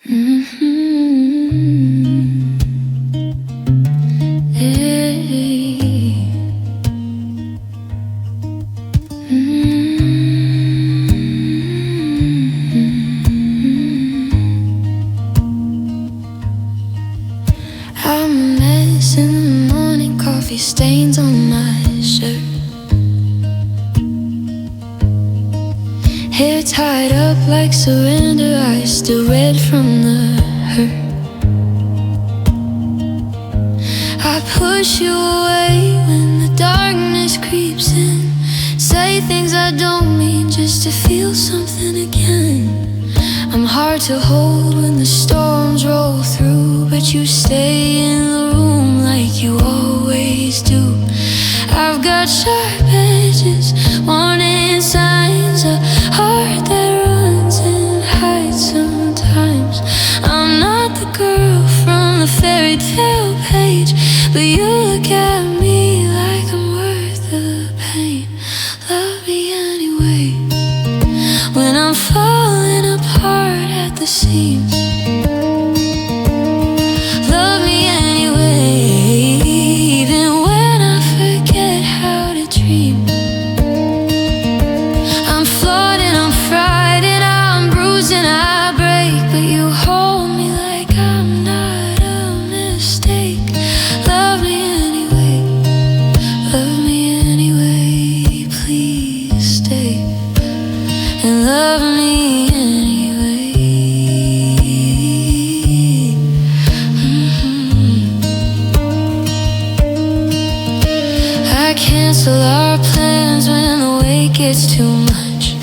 I'm a mess in the morning, coffee stains on my shirt. Hair tied up like surrender, eyes still red from the hurt. I push you away when the darkness creeps in. Say things I don't mean just to feel something again. I'm hard to hold when the storms roll through, but you stay in the room like you always do. I've got sharp edges, warning signs, a heart that runs and hides sometimes. I'm not the girl from the fairy tale page, but you look at me like I'm worth the pain. Love me anyway, when I'm falling apart at the seams. Love me anyway, even when I forget how to dream. I'm flawed and I'm fried and I'm bruised and I break, but you hold me like I'm not a mistake. Love me anyway, love me anyway, please stay and love me anyway. I cancel our plans when the weight gets too much.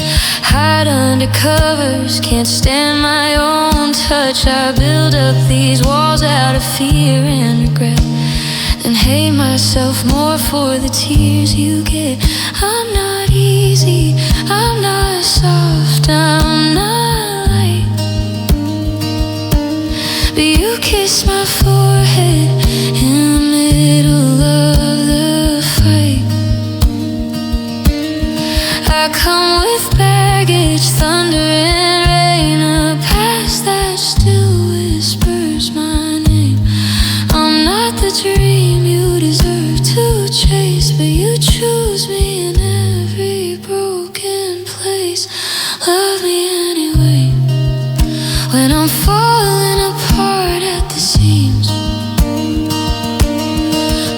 Hide under covers, can't stand my own touch. I build up these walls out of fear and regret, and hate myself more for the tears you get. I'm not easy, I'm not soft, I'm not light, but you kiss my forehead in the middle of the fight. I come with baggage, thunder and rain, a past that still whispers my name. I'm not the dream you deserve to chase, but you choose me in every broken place. Love me anyway, when I'm falling apart at the seams.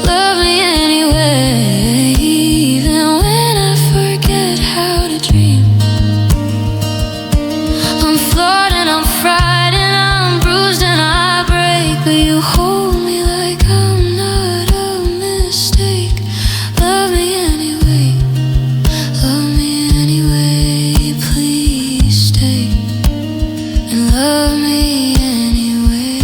Love me anyway, even when I forget how to dream. I'm flawed and I'm fried and I'm bruised and I break, but you hold me like I'm not a mistake. Love me anyway, love me anyway, please stay and love me anyway.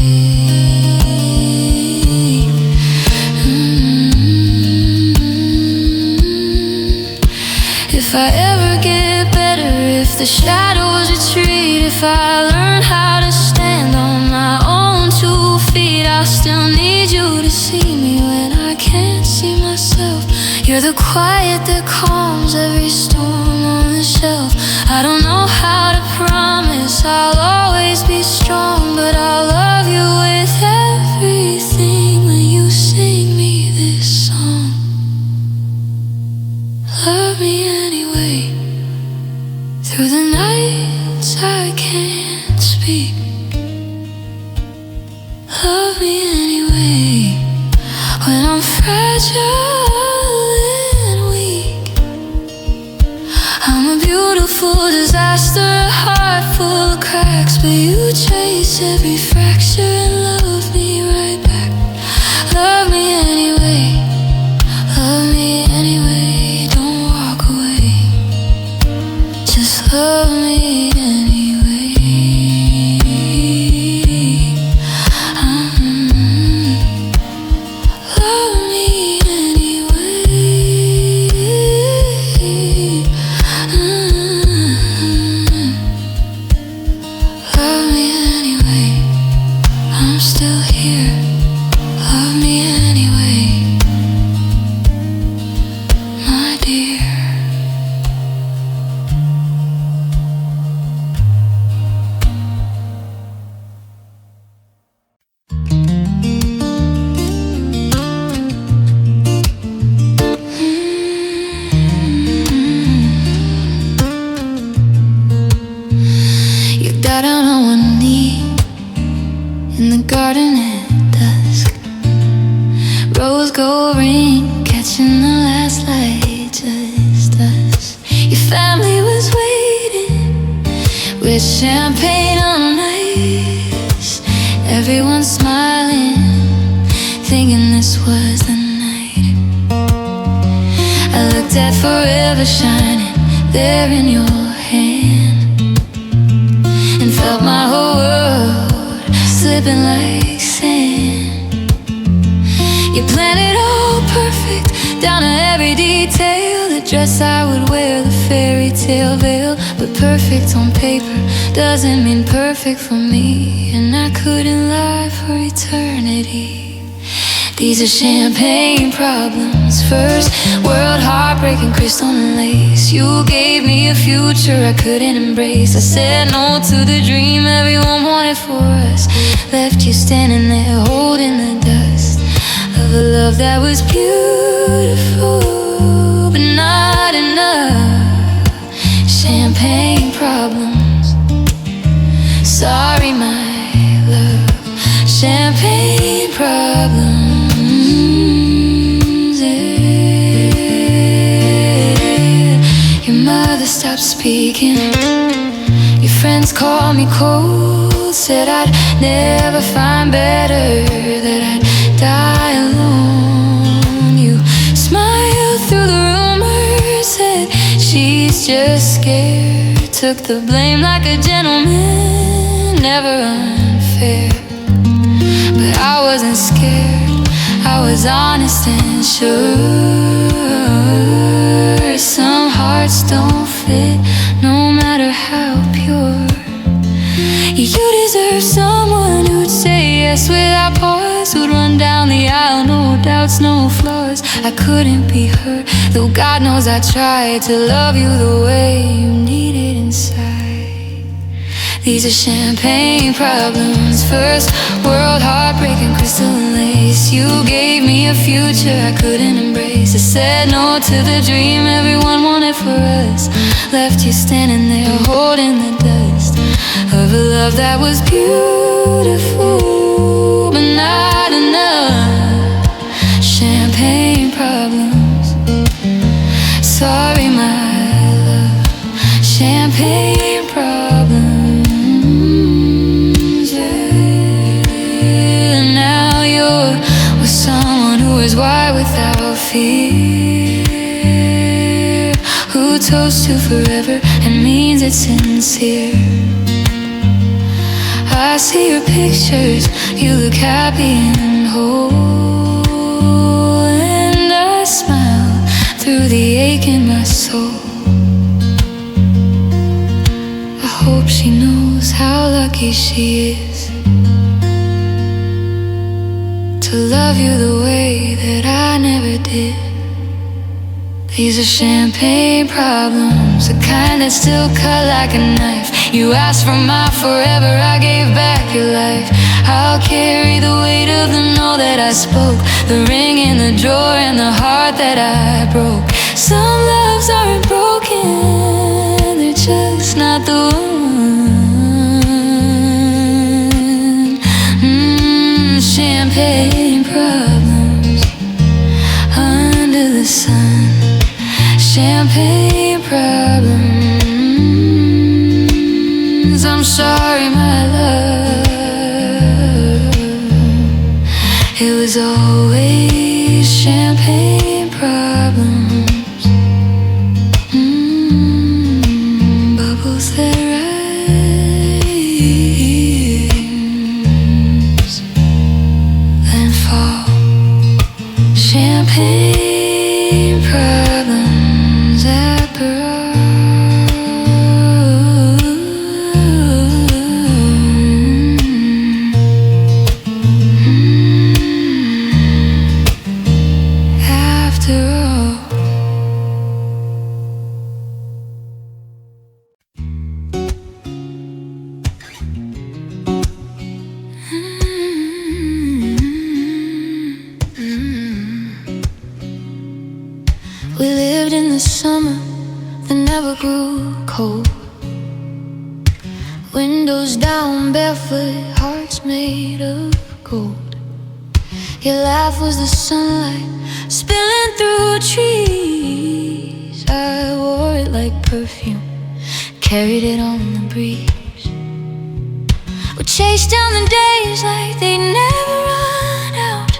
If I ever get better, if the shadows retreat, if I learn how to stand on my own 2 feet, I'll still need you to see me when I can't see myself. You're the quiet that calms every storm on the shelf. I don't know how to promise I'll always be strong, but I'll love you with everything when you sing me this song. Love me anyway, through the nights I can't speak. Love me anyway, when I'm fragile and weak. I'm a beautiful disaster, a heart full of cracks, but you chase every fracture and love me right back. Love me anyway, love me anyway, don't walk away. Just love me anyway. Love me anyway. Love me anyway. I'm still garden at dusk. Rose gold ring catching the last light, just us. Your family was waiting with champagne on ice. Everyone smiling, thinking this was the night. I looked at forever shining there in your hand, and felt my whole world slipping like sand. You planned it all perfect, down to every detail. The dress I would wear, the fairy tale veil. But perfect on paper doesn't mean perfect for me, and I couldn't lie for eternity. These are champagne problems. First world heartbreaking, crystal and lace. You gave me a future I couldn't embrace. I said no to the dream everyone wanted for us. Left you standing there holding the dust of a love that was beautiful, but not enough. Champagne problems. Sorry, my love. Champagne problems. Your mother stopped speaking. Your friends called me cold, said I'd never find better, that I'd die alone. You smiled through the rumors, said she's just scared. Took the blame like a gentleman, never unfair. But I wasn't scared, I was honest and sure. Some hearts don't fit, no matter how pure. You deserve someone who'd say yes without pause, who'd run down the aisle, no doubts, no flaws. I couldn't be her, though God knows I tried to love you the way you need it inside. These are champagne problems. First world heartbreaking, crystal and lace. You gave me a future I couldn't embrace. I said no to the dream everyone wanted for us. Left you standing there holding the dust of a love that was beautiful, but not enough. Champagne problems. Sorry, my love. Champagne problems. Yeah. Now you're with someone who is white without fear, who toasts to forever and means it's sincere. I see your pictures, you look happy and whole, and I smile through the ache in my soul. I hope she knows how lucky she is to love you the way that I never did. These are champagne problems, the kind that still cut like a knife. You asked for my forever, I gave back your life. I'll carry the weight of the no that I spoke, the ring in the drawer and the heart that I broke. Some loves aren't broken, they're just not the one. Champagne problems under the sun. Champagne problems. I'm sorry, my love. It was always champagne problems. Bubbles that rise then fall. Champagne problems after all. After all. We lived in the summer that never grew cold. Windows down, barefoot, hearts hearts made of gold. Your laugh was the sunlight spilling through trees. I wore it like perfume, carried it on the breeze. We chased down the days like they never run out,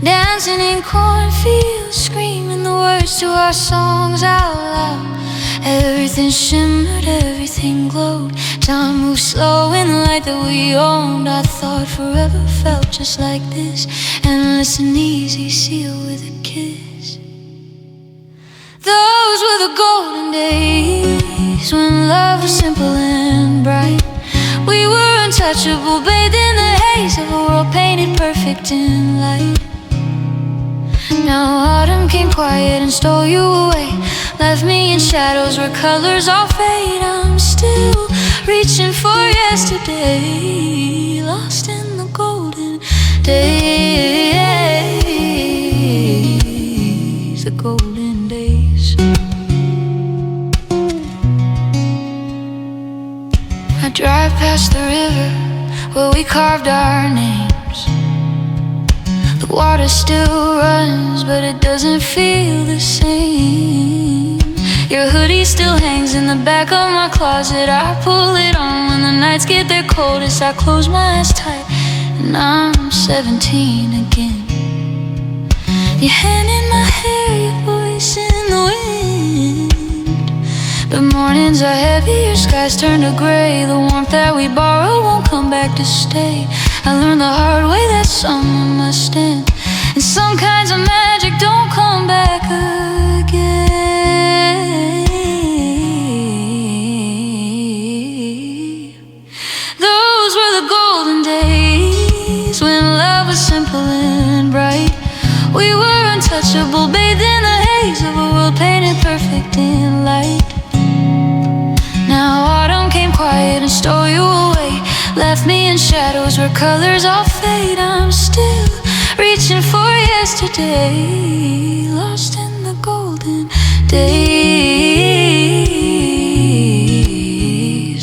dancing in cornfields, screaming the words to our songs out loud. Everything shimmered, everything glowed. Time moved slow in the light that we owned. I thought forever felt just like this, endless and easy, sealed with a kiss. Those were the golden days, when love was simple and bright. We were untouchable, bathed in the haze of a world painted perfect in light. Now autumn came quiet and stole you away, left me in shadows where colors all fade. I'm still reaching for yesterday, lost in the golden days, the golden days. I drive past the river where we carved our names. The water still runs, but it doesn't feel the same. Your hoodie still hangs in the back of my closet. I pull it on when the nights get their coldest. I close my eyes tight and I'm 17 again. Your hand in my hair, your voice in the wind. But mornings are heavy, your skies turn to gray. The warmth that we borrowed won't come back to stay. I learned the hard way that summer must end, and some kinds of magic don't come back again. Those were the golden days, when love was simple and bright. We were untouchable, bathed in the haze of a world painted perfect in light. Now autumn came quiet and stole you away, left me in shadows where colors all fade. I'm still reaching for yesterday, lost in the golden days,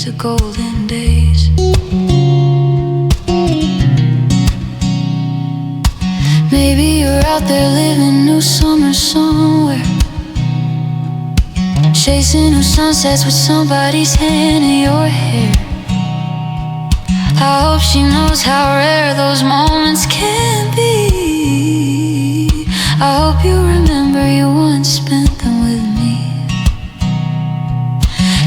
the golden days. Maybe you're out there living new summer somewhere, chasing new sunsets with somebody's hand in your hair. I hope she knows how rare those moments can be. I hope you remember you once spent them with me,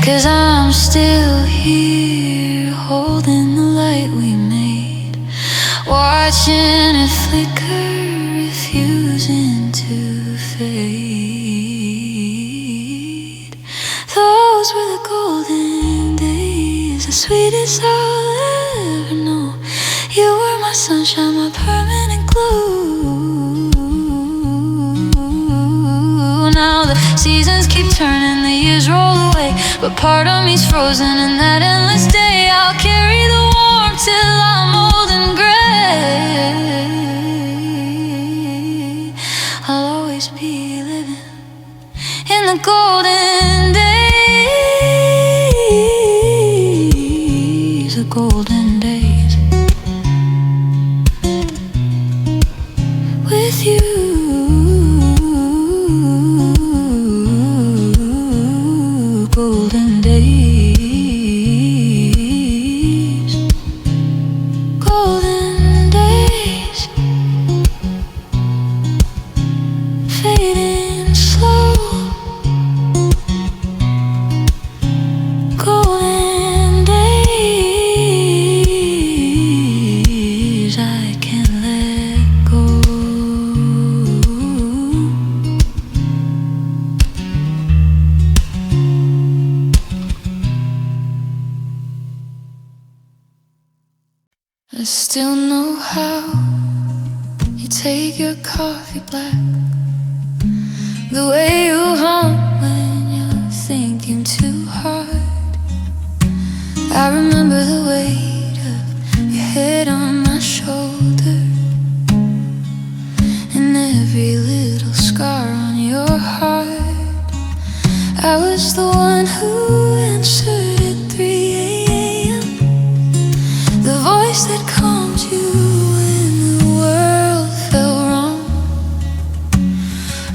'cause I'm still here, holding the light we made, watching it flicker, refusing to fade. Those were the golden days, the sweetest I'll ever know. You were my sunshine, my permanent glue. Now the seasons keep turning, the years roll away, but part of me's frozen in that endless day. I'll carry the warmth till I'm old and gray. I'll always be living in the golden days, the golden days, with you. Golden days, golden days, fading slow. Golden days, I can't let go. I still know how you take your coffee black, the way you hum when you're thinking too hard. I remember the weight of your head on my shoulder, and every little scar on your heart. I was the one who answered at 3 a.m., the voice voice that calmed you when the world felt wrong.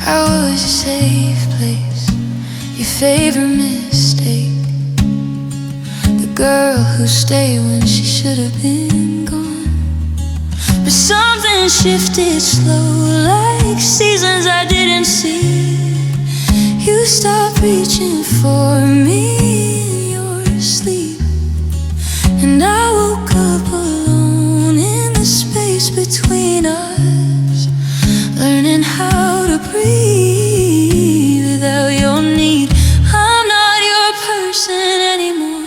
I was your safe place, your favorite mistake, the girl who stayed when she should have been gone. But something shifted slow, like seasons I didn't see. You stopped reaching for me in your sleep, and I woke up alone in the space between us, learning how to breathe without your need. I'm not your person anymore,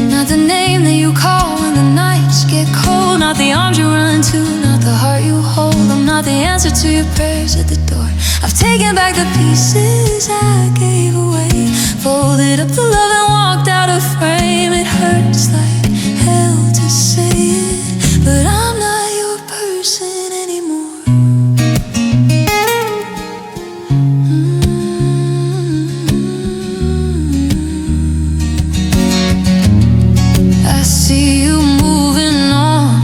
not the name that you call when the nights get cold, not the arms you run to, not the heart you hold. I'm not the answer to your prayers at the door. I've taken back the pieces I gave away, folded up the love and walked out of frame. It hurts like hell to say it, but I'm not your person anymore. I see you moving on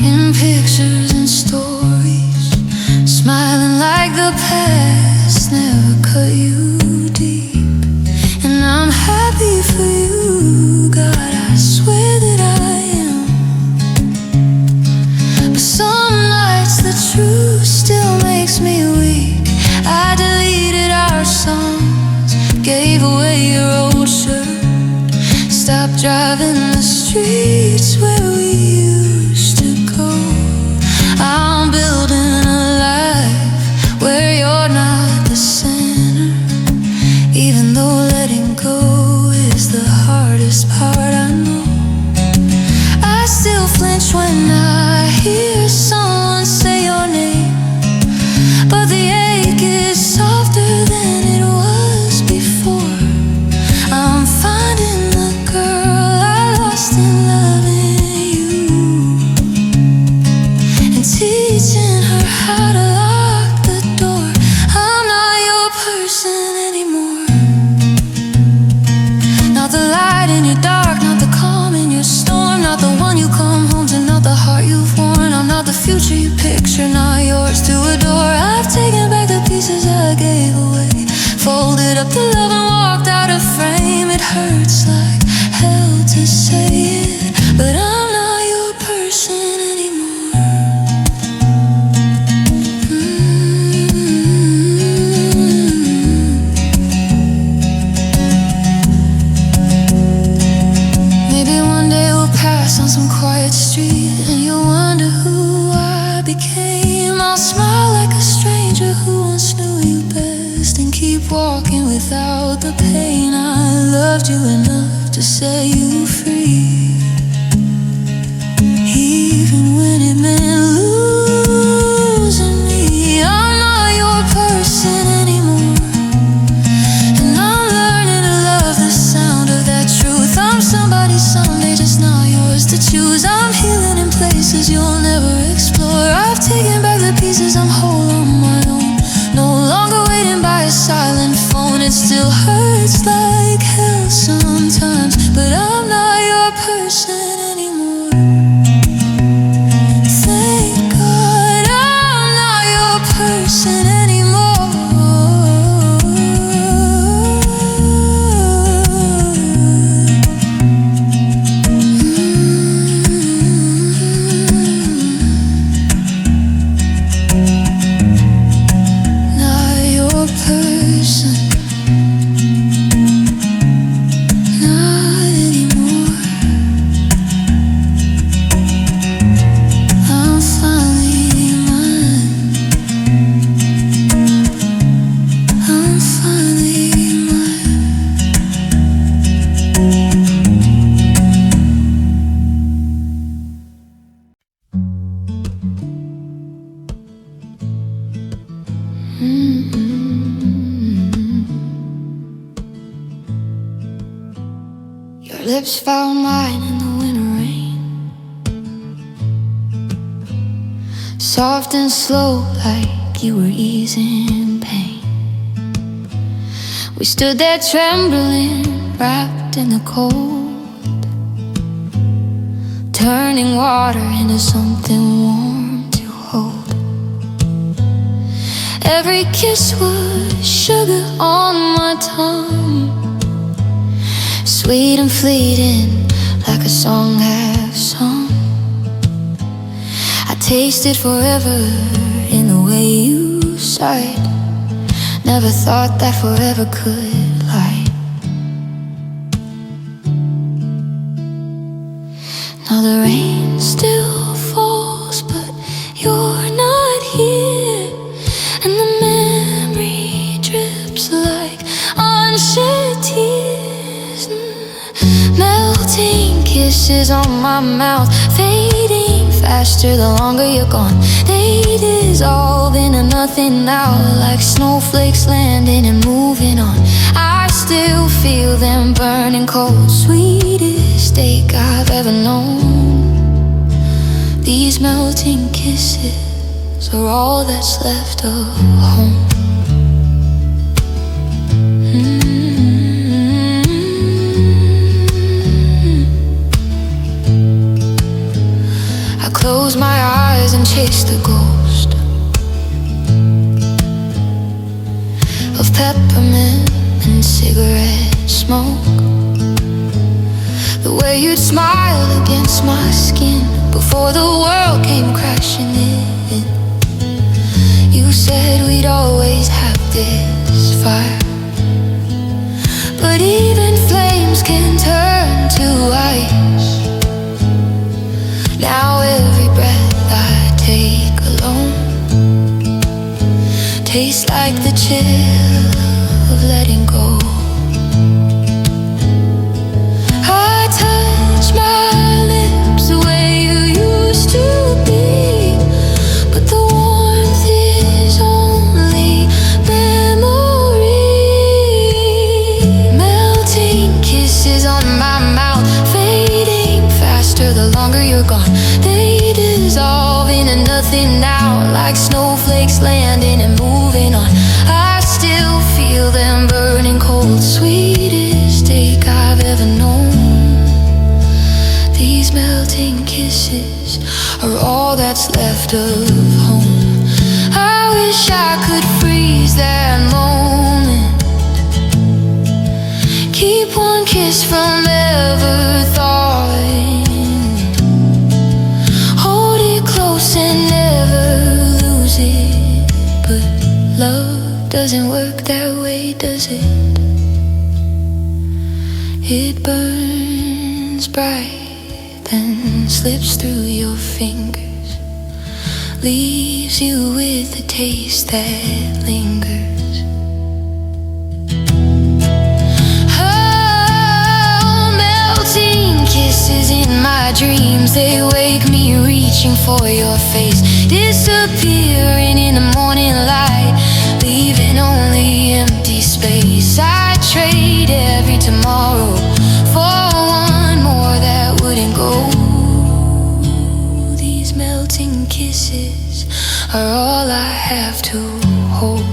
in pictures and stories, smiling like the past never cut you deep. And I'm happy for you, God, I swear that I am. But some nights the truth still makes me weak. I deleted our songs, gave away your old shirt, stopped driving the streets where we used to go. I'm building a life where you're not the center, even though letting go is the hardest part, I know. I still flinch when I hear someone say your name, but the ache is softer than it was before. I'm finding the girl I lost in loving you, and teaching her how to lock the door. I'm not your person anymore, not the light in your dark, not the calm in your storm, not the one you come home to, not the heart you've worn. I'm not the future you picture, not yours to adore. I've taken back the pieces I gave away, folded up the love and walked out of frame. It hurts like hell to say it, but I'm not your person anymore. Maybe one day we'll pass on some quiet street and you'll wonder who I became. I'll smile like a stranger who once knew you best, and keep walking without the pain. I loved you enough to set you free, even when it meant losing me. I'm not your person anymore, and I'm learning to love the sound of that truth. I'm somebody someday, just not yours to choose. I'm healing in places you'll never explore. I've taken back the pieces, I'm whole on my own, no longer waiting by a silent phone. It still hurts like hell sometimes, but I'm not your person anymore. Thank God I'm not your person anymore. Not your person, not anymore. I'm finally mine, I'm finally mine. Your lips found mine in the winter rain, soft and slow like you were easing pain. We stood there trembling, wrapped in the cold. turning water into something warm to hold. Every kiss was sugar on my tongue, sweet and fleeting, like a song half sung. I tasted forever in the way you sighed. Never thought that forever could lie. Now the rain still falls, but you're not here, and the memory drips like unshed tears. Melting kisses on my mouth, fading faster the longer you're gone. They dissolve into nothing now, like snowflakes landing and moving on. I still feel them burning cold, sweetest steak I've ever known. These melting kisses are all that's left of home. I close my eyes and chase the ghost of peppermint and cigarette smoke. The way you'd smile against my skin before the world came crashing in. You said we'd always have this fire, but even flames can turn to ice. Now every breath I take alone tastes like the chill of letting go. I touch my lips the way you used to be, but the warmth is only memory. Melting kisses on my mouth, fading faster the longer you're gone. They dissolve into nothing now, like snowflakes landing and moving on. I still feel them burning cold, sweetest steak I've ever known. These melting kisses are all that's left of home. I wish I could freeze that moment, keep one kiss from ever thawing, hold it close and never lose it. But love doesn't work that way, does it? It burns bright, then slips through your fingers, leaves you with a taste that lingers. Oh, melting kisses in my dreams, they wake me reaching for your face, disappearing in the morning light, leaving only empty space. I trade every tomorrow for one more that wouldn't go. These melting kisses are all I have to hold.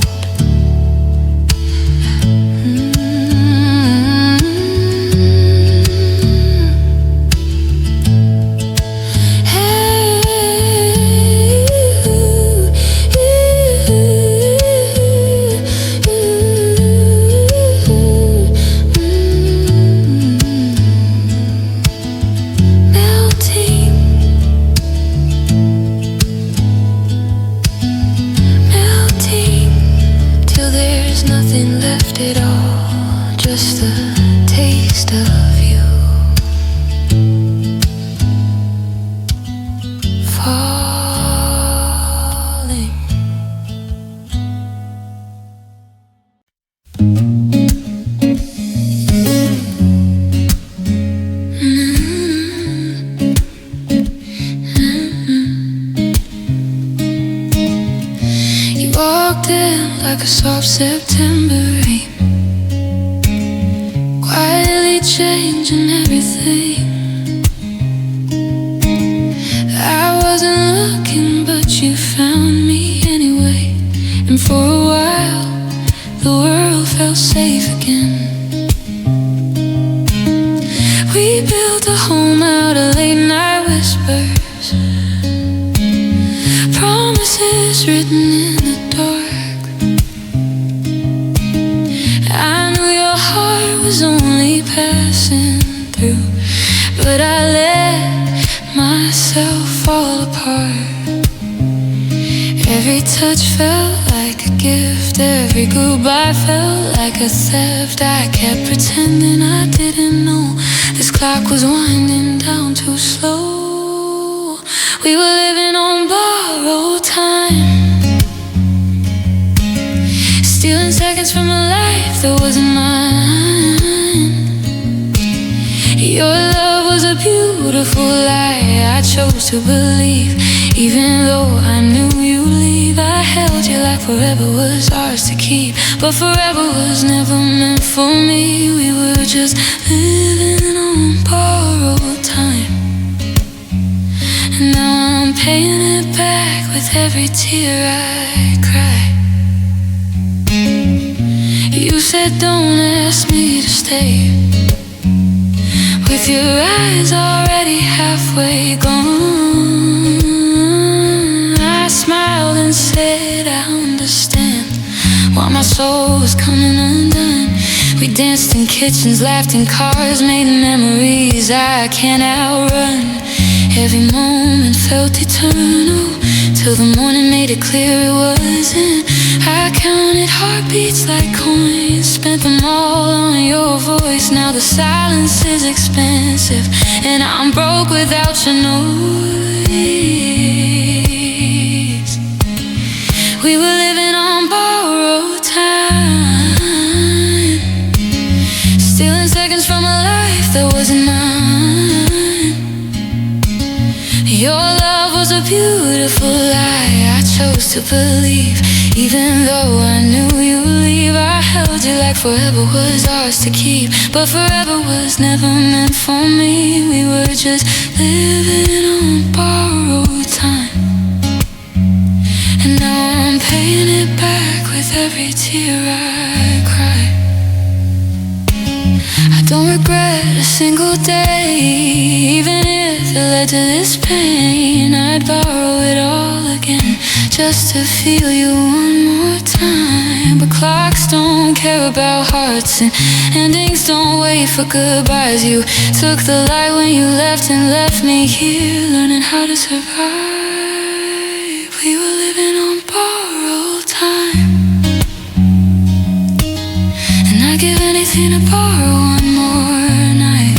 Nothing left at all, just a taste of you falling. You walked in like a soft September rain, quietly changing everything. I wasn't looking, but you found me anyway, and for a while the world felt safe again. We built a home out of late night whispers, touch felt like a gift. Every goodbye felt like a theft. I kept pretending I didn't know this clock was winding down too slow. We were living on borrowed time, stealing seconds from a life that wasn't mine. Your love was a beautiful lie I chose to believe. Even though I knew you'd leave, I held you like forever was ours to keep. But forever was never meant for me. We were just living on borrowed time, and now I'm paying it back with every tear I cry. You said don't ask me to stay, with your eyes already halfway gone. I smiled and said I understand why my soul was coming undone. We danced in kitchens, laughed in cars, made memories I can't outrun. Every moment felt eternal, till the morning made it clear it wasn't. I counted heartbeats like coins, spent them all on your voice. Now the silence is expensive, and I'm broke without your noise. We were living on borrowed time, stealing seconds from a life that wasn't mine. Your love was a beautiful lie I chose to believe. Even though I knew you'd leave, I held you like forever was ours to keep. But forever was never meant for me. We were just living on borrowed time, and now I'm paying it back with every tear I cry. I don't regret a single day, even if it led to this pain. I'd borrow it all again, just to feel you one more time. But clocks don't care about hearts, and endings don't wait for goodbyes. You took the light when you left, and left me here learning how to survive. We were living on borrowed time, and I'd give anything to borrow one more night.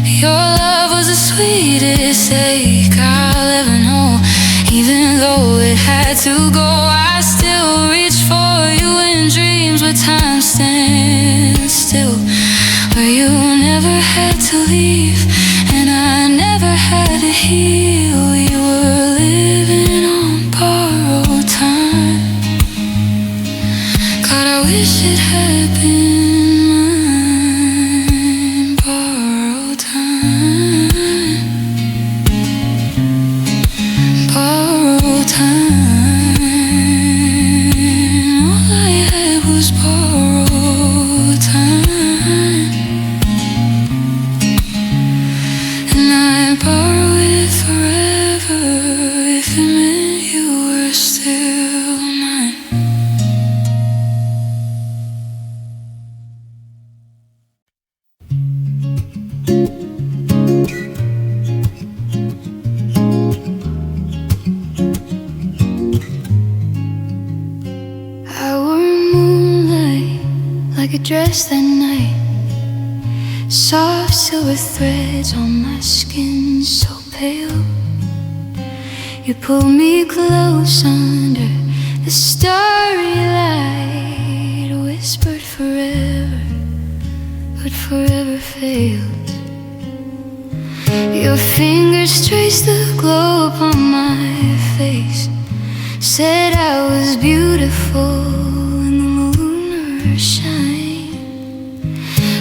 Your love was the sweetest ache I'll ever know. Even though it had to go, I still reach for you in dreams where time stands still, where you never had to leave, and I never had to heal. We were living on borrowed time. God, I wish it had been mine. Borrowed time, borrowed time. All I had was borrowed time, and I'd borrow it forever if it meant you were still mine. I wore moonlight like a dress that night, soft silver threads on my skin so pale. You pulled me close under the starry light, whispered forever, but forever failed. Your fingers traced the glow upon my face, said I was beautiful in the lunar shine.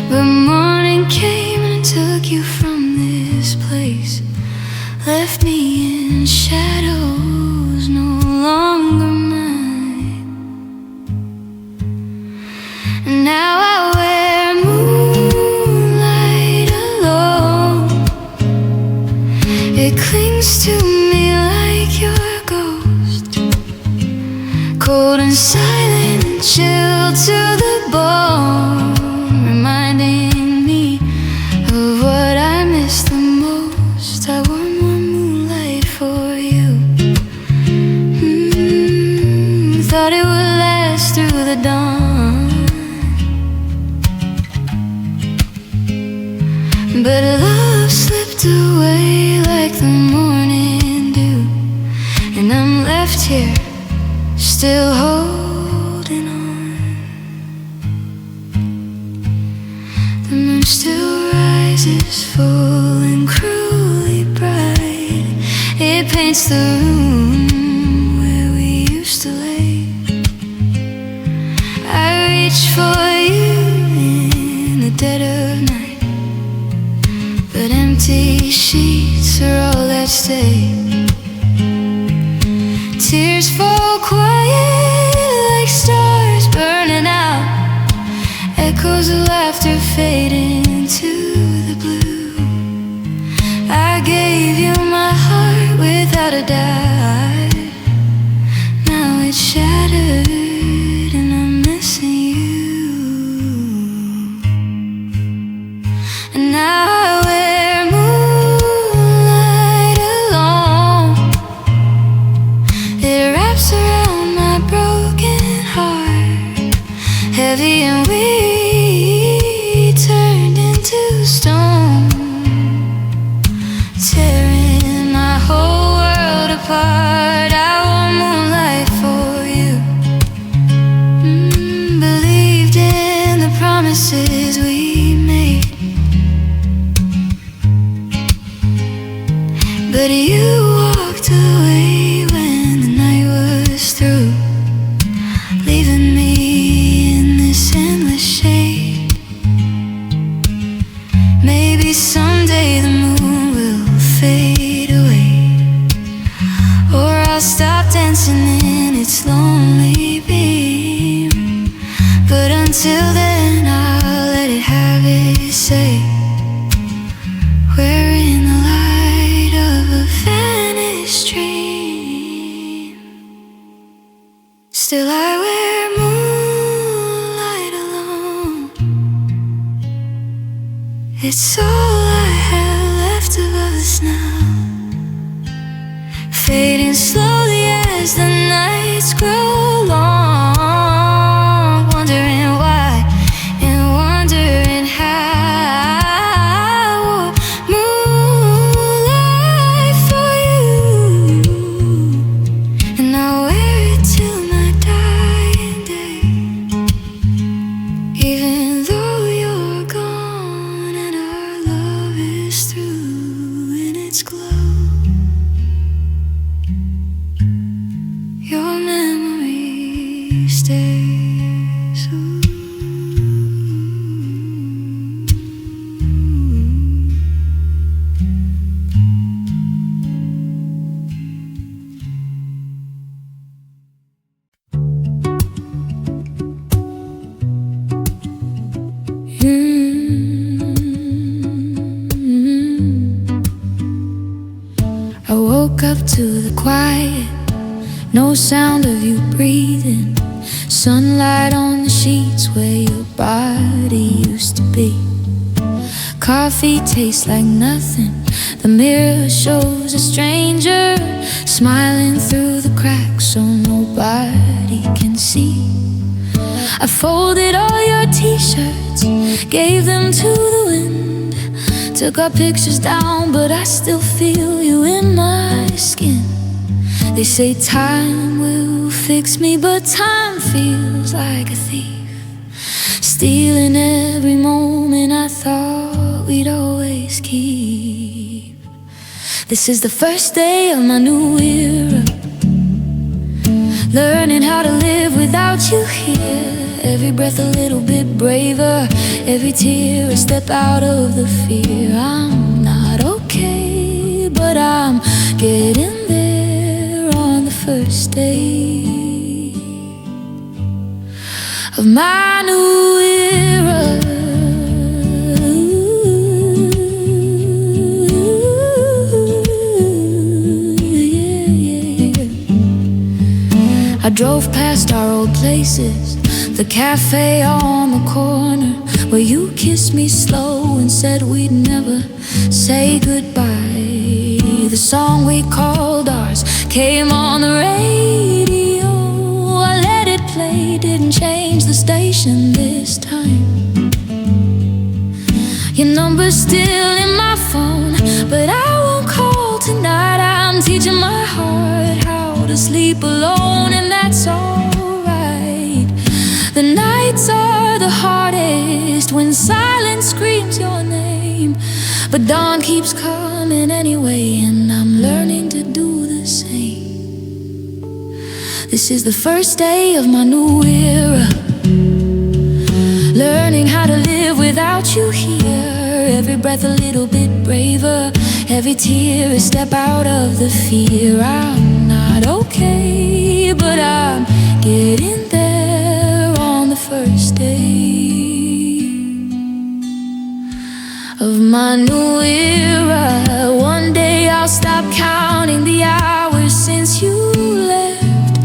But morning came and took you from this place, left me in shadows no longer mine. And now I wear moonlight alone. It clings to me like your ghost, cold and silent and chilled to the bone, reminding me of what I miss the most. I want more moonlight for you, still holding on. The moon still rises full and cruelly bright. It paints the room where we used to lay. I reach for you in the dead of night, but empty sheets are all that stay. Tears fall quiet like stars burning out. Echoes of laughter fade into the blue. I gave you my heart without a doubt. Now it's shattered and I'm missing you. And now I wear moonlight alone. It wraps around my broken heart, heavy and weak, turned into stone, tearing my whole world apart. I want moonlight for you. Believed in the promises we made, but you walked away when the night was through, leaving me in this endless shade. Maybe someday the moon will fade away, or I'll stop dancing in its lonely beam. But until then I'll let it have its say. We're in the light of a vanished dream. Still I wear moonlight alone. It's all I have left of us now, fading slowly as the nights grow long. Wondering why and wondering how. Moonlight for you, and I'll wear it till my dying day. Even though you're gone and our love is through in its glow, your memory stays. Ooh. I woke up to the quiet, no sound of you breathing, sunlight on the sheets where your body used to be. Coffee tastes like nothing, the mirror shows a stranger smiling through the cracks so nobody can see. I folded all your t-shirts, gave them to the wind, took our pictures down, but I still feel you in my skin. They say time will fix me, but time feels like a thief, stealing every moment I thought we'd always keep. This is the first day of my new era, learning how to live without you here. Every breath a little bit braver, every tear a step out of the fear. I'm not okay, but I'm getting there on the first day of my new era. I drove past our old places, the cafe on the corner where you kissed me slow and said we'd never say goodbye. The song we called ours came on the radio. I let it play, didn't change the station this time. Your number's still in my phone, but I won't call tonight. I'm teaching my heart how to sleep alone, and that's all keeps coming anyway, and I'm learning to do the same. This is the first day of my new era, learning how to live without you here. Every breath a little bit braver, every tear a step out of the fear. I'm not okay, but I'm getting there on the first day of my new era. One day I'll stop counting the hours since you left.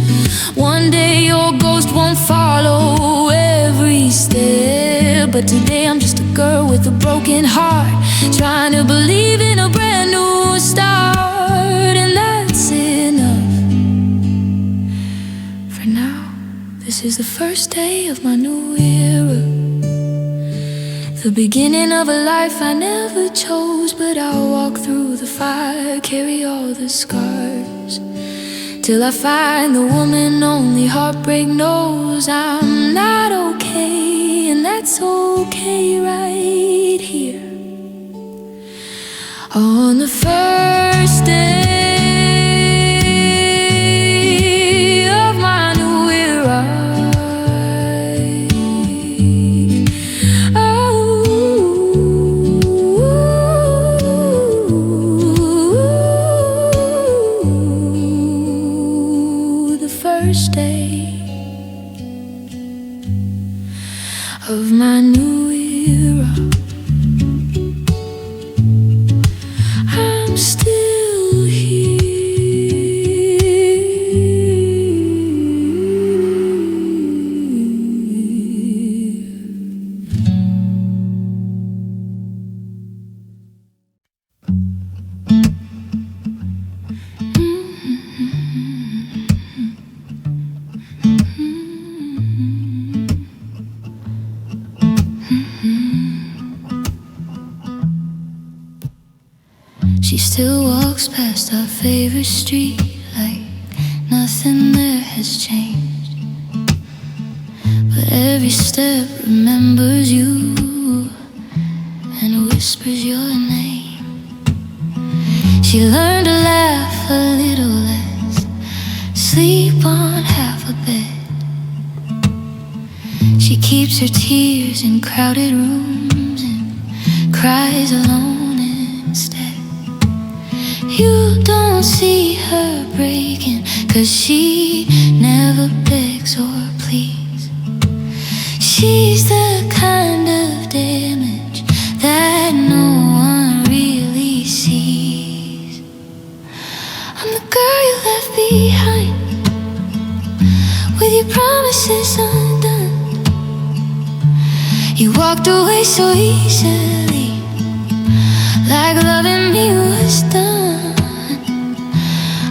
One day your ghost won't follow every step. But today I'm just a girl with a broken heart, trying to believe in a brand new start. And that's enough for now. This is the first day of my new era, the beginning of a life I never chose. But I'll walk through the fire, carry all the scars, till I find the woman only heartbreak knows. I'm not okay, and that's okay right here on the first day of my new era. First day of my new era. I'm still here. She still walks past our favorite street like nothing there has changed. But every step remembers you and whispers your name. She learned to laugh a little less, sleep on half a bed. She keeps her tears in crowded rooms and cries alone instead. You don't see her breaking, 'cause she never begs or pleads. She's the kind of damage that no one really sees. I'm the girl you left behind, with your promises undone. You walked away so easily, like loving me was done.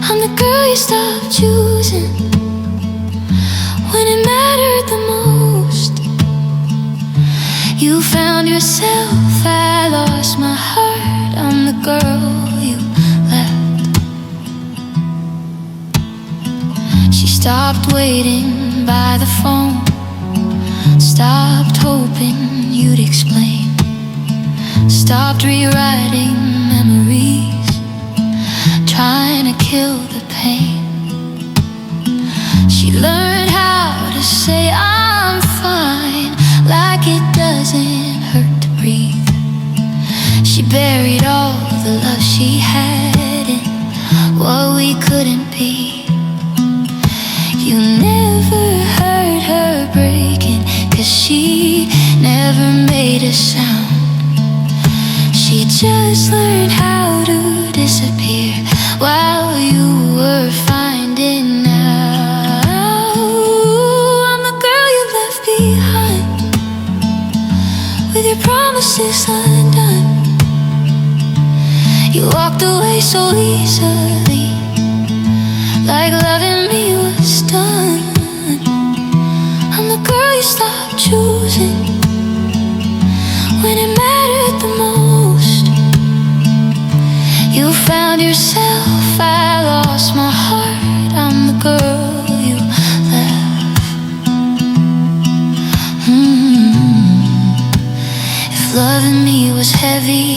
I'm the girl you stopped choosing when it mattered the most. You found yourself, I lost my heart. I'm the girl you left. She stopped waiting by the phone, stopped hoping you'd explain, stopped rewriting memories, trying to kill the pain. She learned how to say I'm fine, like it doesn't hurt to breathe. She buried all the love she had in what we couldn't be. You never heard her breaking, 'cause she never made a sound. She just learned how to disappear while you were finding out. I'm the girl you left behind, with your promises undone. You walked away so easily, like loving me was done. I'm the girl you stopped choosing when it mattered the most. You found yourself, I lost my heart. I'm the girl you left. If loving me was heavy,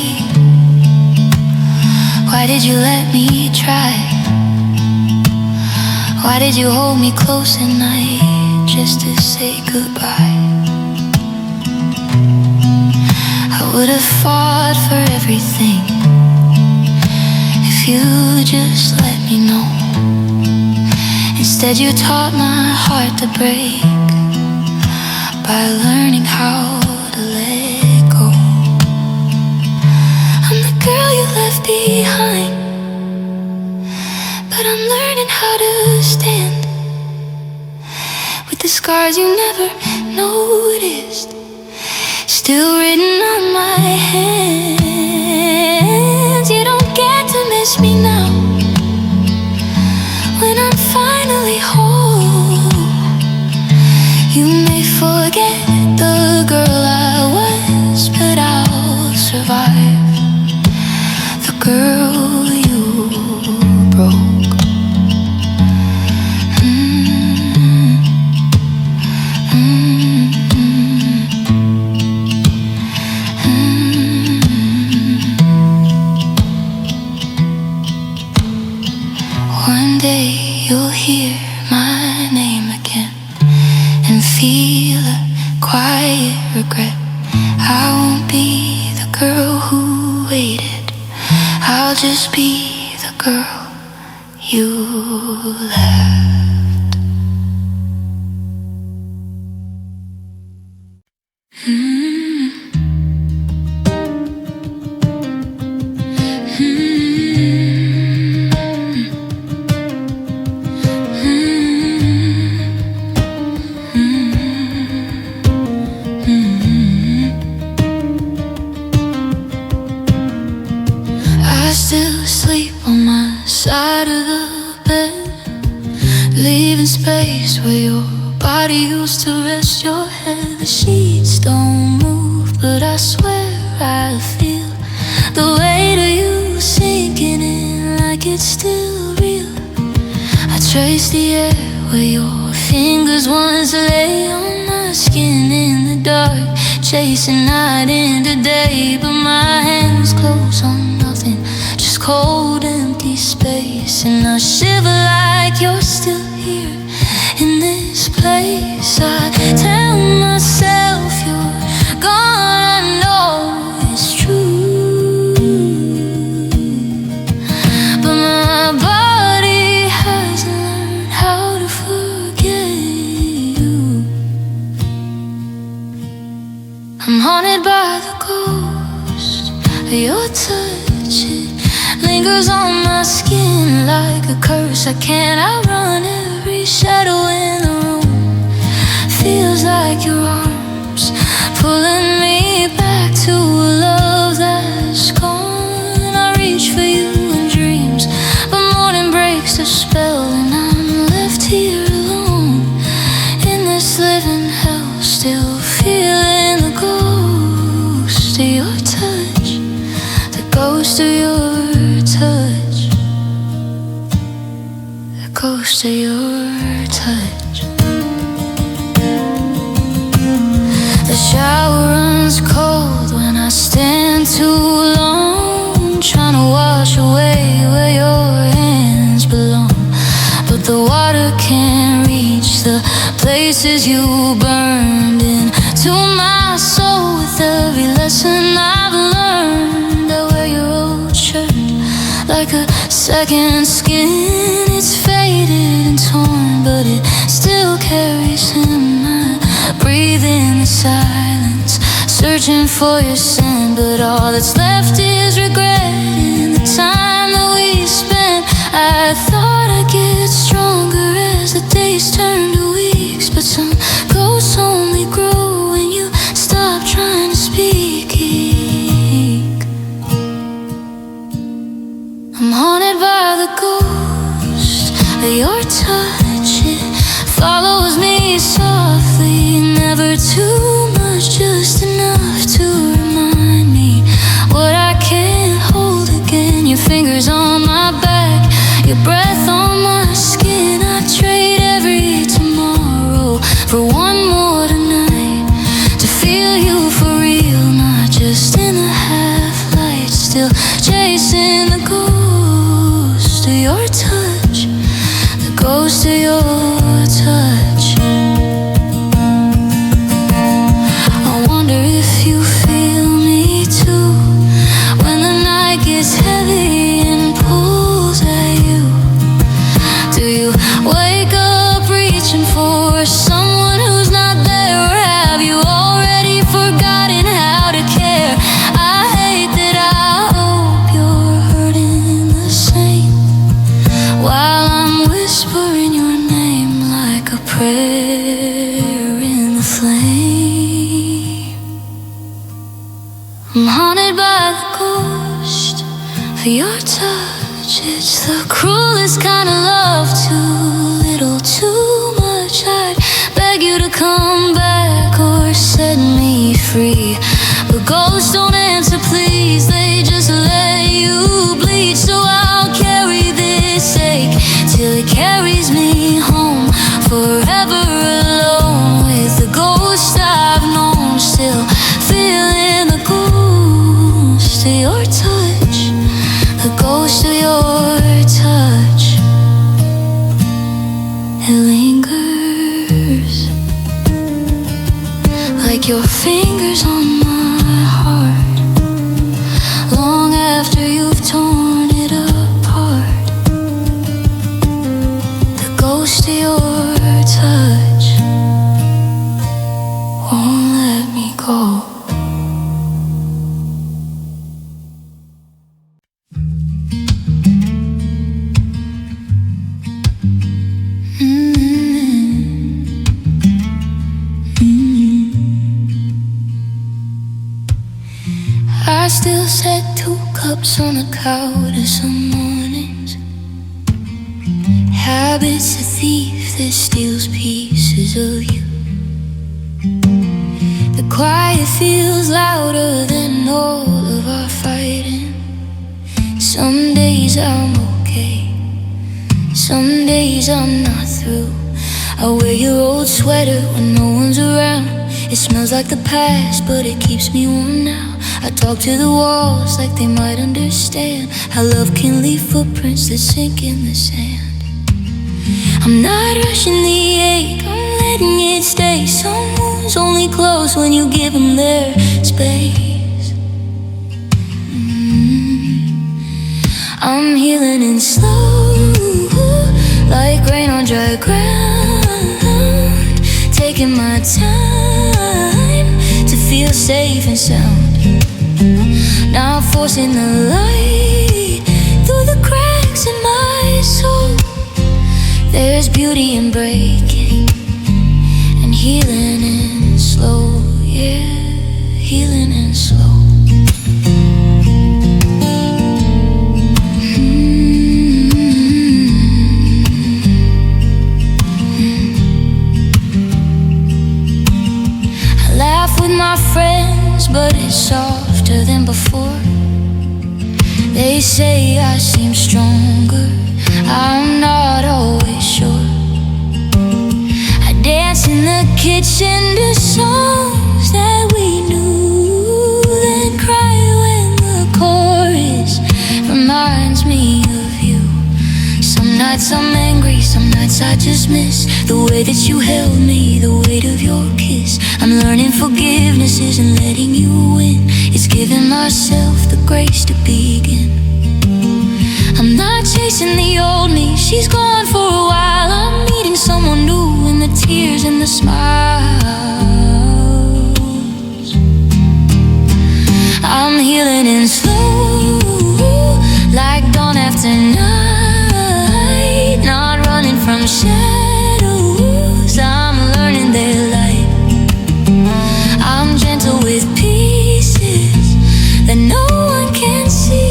Why did you let me try? Why did you hold me close at night just to say goodbye? I would have fought for everything if you just let me know. Instead you taught my heart to break by learning how to let go. I'm the girl you left behind, but I'm learning how to stand with the scars you never noticed still written on my hands. You don't get to miss me now when I'm finally home. You may forget the girl I was, but I'll survive the girl you broke. One day you'll hear my name again and feel a quiet regret. I won't be the girl who waited, I'll just be the girl you left. I still sleep on my side of the bed, leaving space where your body used to rest your head. The sheets don't move, but I swear I feel the weight of you sinking in like it's still real. I trace the air where your fingers once lay on my skin in the dark, chasing night into day, but my hands close on nothing, just cold empty space. And I shiver like you're still here in this place. I tell myself you're gone, I know it's true, but my body hasn't learned how to forget you. I'm haunted by the ghost of your touch. It lingers on my skin like a curse. I can't outrun every shadow in the room. Feels like your arms pulling me back to a love that's gone. I reach for you in dreams, but morning breaks the spell, and I'm left here alone in this living hell, still feeling the ghost of your touch, the ghost of your touch, the ghost of your touch. The shower runs cold when I stand too long, trying to wash away where your hands belong, but the water can't reach the places you burned into my soul. With every lesson I've learned, I wear your old shirt like a second skin. It's faded and torn, but it still carries him. I breathe in the silence, searching for your scent, but all that's left is regret. In the time that we spent, I thought I'd get stronger as the days turn to weeks, but some ghosts only grow when you stop trying to speak. I'm haunted by the ghost of your touch. It follows me softly, never too much, just enough to remind me what I can't hold again. Your fingers on my back, your breath on my skin. I trade every tomorrow for one more tonight, to feel you for real, not just in the half light, still chasing the goal. your touch. It's the cruelest kind of love, too little, too much. I'd beg you to come back or set me free, but ghosts don't answer, please. They just let you bleed. So I'll carry this ache till it carries me home, forever alone with the ghost I've known. Still feeling the ghost of your touch, the ghost of your touch. It lingers like your fingers on my heart, long after you've torn it apart. The ghost of your touch won't let me go. I still set 2 cups on the counter some mornings. Habits a thief that steals pieces of you. The quiet feels louder than all of our fighting. Some days I'm okay, some days I'm not through. I wear your old sweater when no one's around. It smells like the past, but it keeps me warm now. I talk to the walls like they might understand how love can leave footprints that sink in the sand. I'm not rushing the ache, I'm letting it stay. Some wounds only close when you give them their space. I'm healing in slow, like rain on dry ground. Taking my time to feel safe and sound. Now I'm forcing the light through the cracks in my soul. There's beauty in breaking and healing in slow, yeah, healing in slow. I laugh with my friends, but it's softer than before. They say I seem stronger, I'm not always sure. I dance in the kitchen to songs that we knew, then cry when the chorus reminds me of you. Some nights I'm angry, some nights I just miss the way that you held me, the weight of your kiss. I'm learning forgiveness isn't letting you win, it's giving myself the grace to begin. I'm not chasing the old me, she's gone for a while. I'm meeting someone new in the tears and the smiles. I'm healing in slow, like dawn after night. Not running from shadows, I'm learning their light. I'm gentle with pieces that no one can see.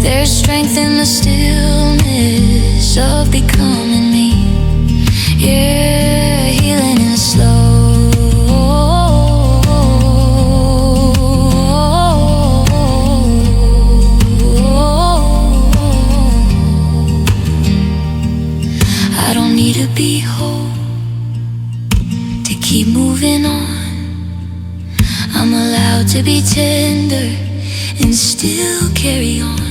There's strength in the stillness of becoming me. Yeah, healing is slow. I don't need to be whole to keep moving on. I'm allowed to be tender and still carry on.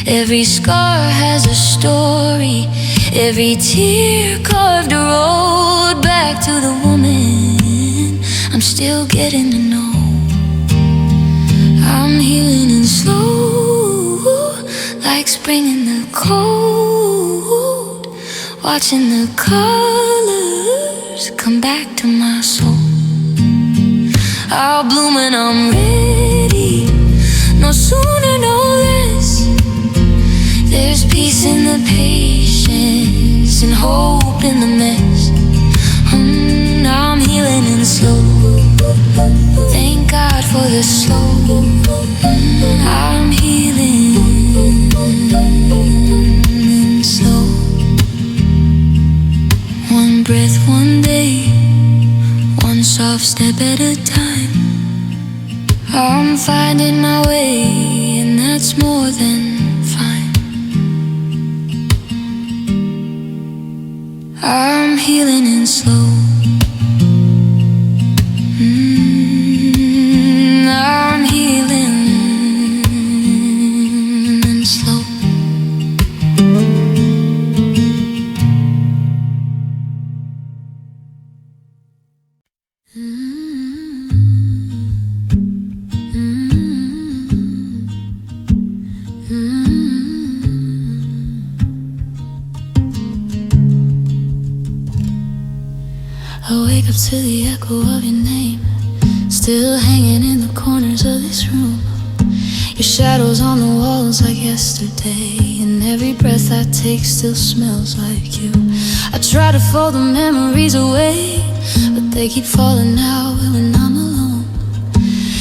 Every scar has a story, every tear carved a road back to the woman I'm still getting to know. I'm healing in slow, like spring in the cold, watching the colors come back to my soul. I'll bloom when I'm ready, no sooner, no less. There's peace in the patience and hope in the mess. I'm healing in slow. Thank God for the slow. I'm healing. step at a time. I'm finding my way, and that's more than fine. I'm healing in slow. I'm healing in slow. I wake up to the echo of your name, still hanging in the corners of this room. Your shadows on the walls like yesterday, and every breath I take still smells like you. I try to fold the memories away, but they keep falling out when I'm alone.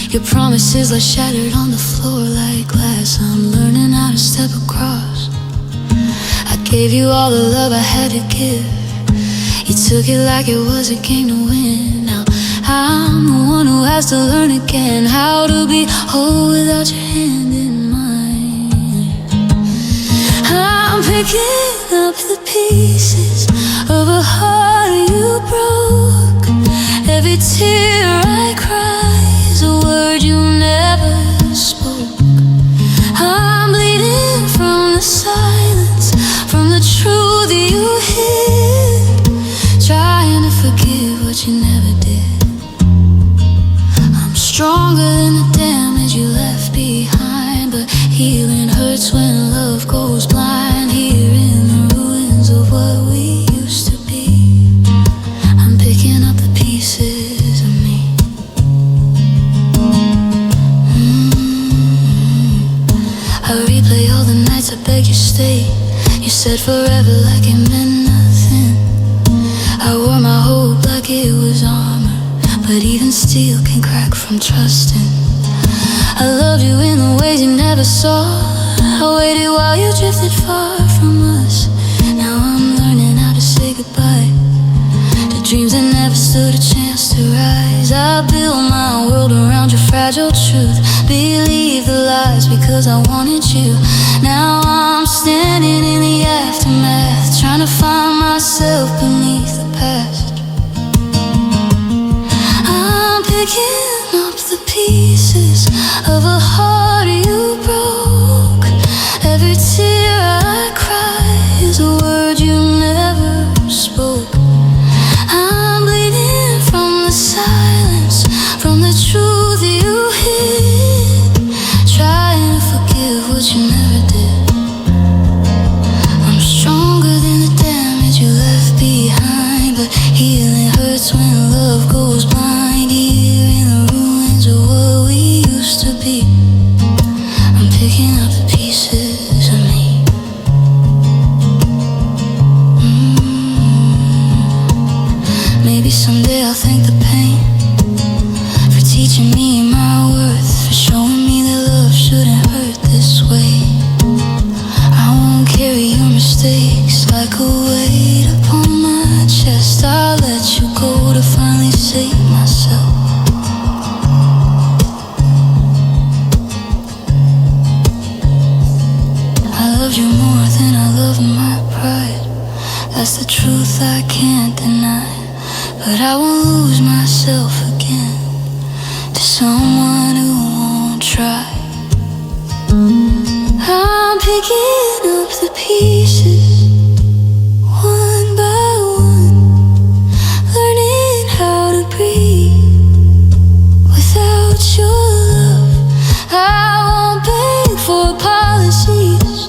Your promises lie shattered on the floor like glass I'm learning how to step across. I gave you all the love I had to give. You took it like it was a game to win. Now I'm the one who has to learn again how to be whole without your hand in mine. I'm picking up the pieces of a heart you broke. Every tear I cry is a word you never spoke. I'm bleeding from the silence, from the truth you hid, trying to forgive what you never did. I'm stronger than the damage you left behind, but healing hurts when love goes blind. Here in the ruins of what we used to be, I'm picking up the pieces of me. I replay all the nights I begged you stay. You said forever like it meant nothing. I wore my hope like it was armor, but even steel can crack from trusting. I loved you in the ways you never saw. I waited while you drifted far from us. Now I'm learning how to say goodbye to dreams that never stood a chance to rise. I built my world around your fragile truth, believe the lies because I wanted you. Now I'm standing in the aftermath, trying to find myself beneath the past. I'm picking up the pieces of a heart you broke. Every tear I cry is a word you never spoke. I'm bleeding from the silence, from the truth you hid, trying to forgive what you never did. I'm stronger than the damage you left behind, but healing hurts when love goes blind. Here in the ruins of what we used to be, I'm picking up the pieces of me. Maybe someday I'll thank the pain for teaching me my worth, for showing me that love shouldn't hurt this way. I won't carry your mistakes like a weight upon my chest. I'll let you go to finally save myself. I loved you more than I loved my pride. That's the truth I can't deny. But I won't lose myself again to someone who won't try. I'm picking up the pieces one by one, learning how to breathe without your love. I won't beg for apologies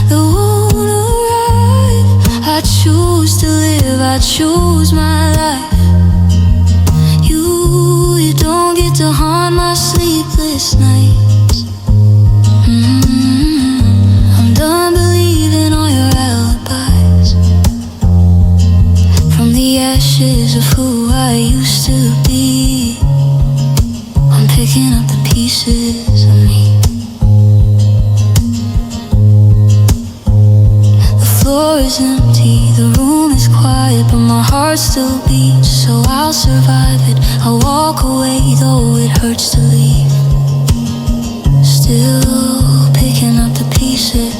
that won't arrive. I choose to live, I choose my life. You don't get to haunt my sleepless nights. I'm done believing all your alibis. From the ashes of who I used to be, I'm picking up the pieces of me. The floor is empty, the room is quiet, but my heart still beats, so I'll survive it. I'll walk away, though it hurts to leave. Still picking up the pieces.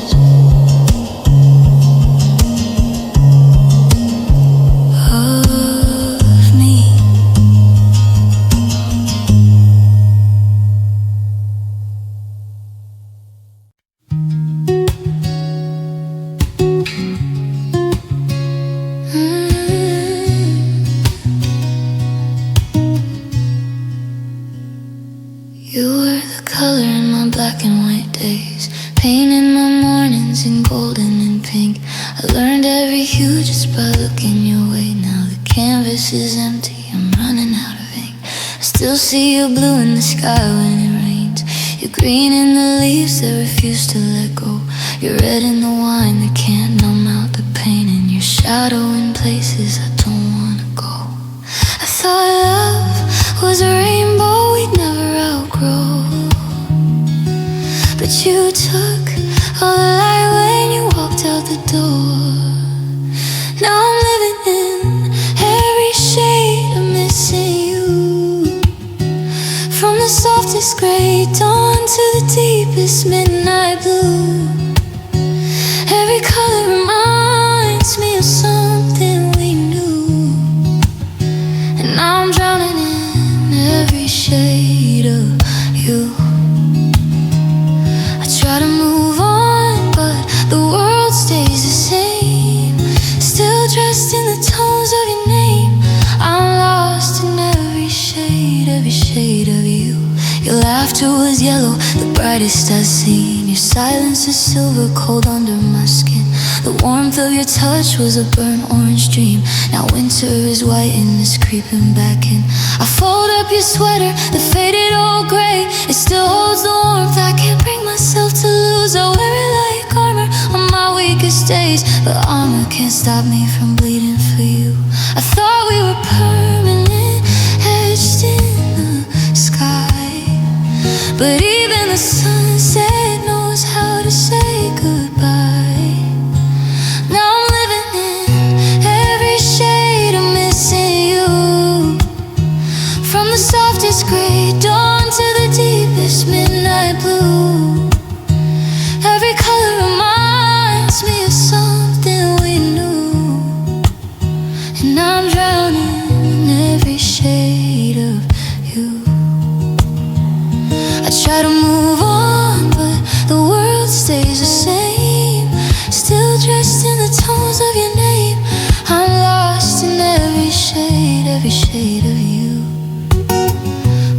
You were the color in my black and white days, painting my mornings in golden and pink. I learned every hue just by looking your way. Now the canvas is empty, I'm running out of ink. I still see your blue in the sky when it rains. You're green in the leaves that refuse to let go. You're red in the wine that can't numb out the pain. And your shadow in places I don't wanna go. I thought love was a rainbow we'd never outgrow, but you took all the light when you walked out the door. Now I'm living in every shade of missing you, from the softest gray dawn to the deepest midnight blue. Every color reminds me of something we knew, and now I'm drowning in every shade of you. I try to move on, but the world stays the same, still dressed in the tones of your name. I'm lost in every shade of you. Your laughter was yellow, the brightest I've seen. Your silence is silver, cold under my skin. The warmth of your touch was a burnt orange dream. Now winter is white and it's creeping back in. I fold up your sweater, the faded old gray. It still holds the warmth I can't bring myself to lose. I wear it like armor on my weakest days, but armor can't stop me from bleeding for you. I thought we were permanent, etched in the sky, but even the sunset knows how to say goodbye. Now I'm living in every shade of missing you, from the softest gray dawn to the deepest midnight blue. Every color reminds me of something we knew, and I'm drowning in every shade of you. I try to move on, but the world stays the same, still dressed in the tones of your name. I'm lost in every shade of you.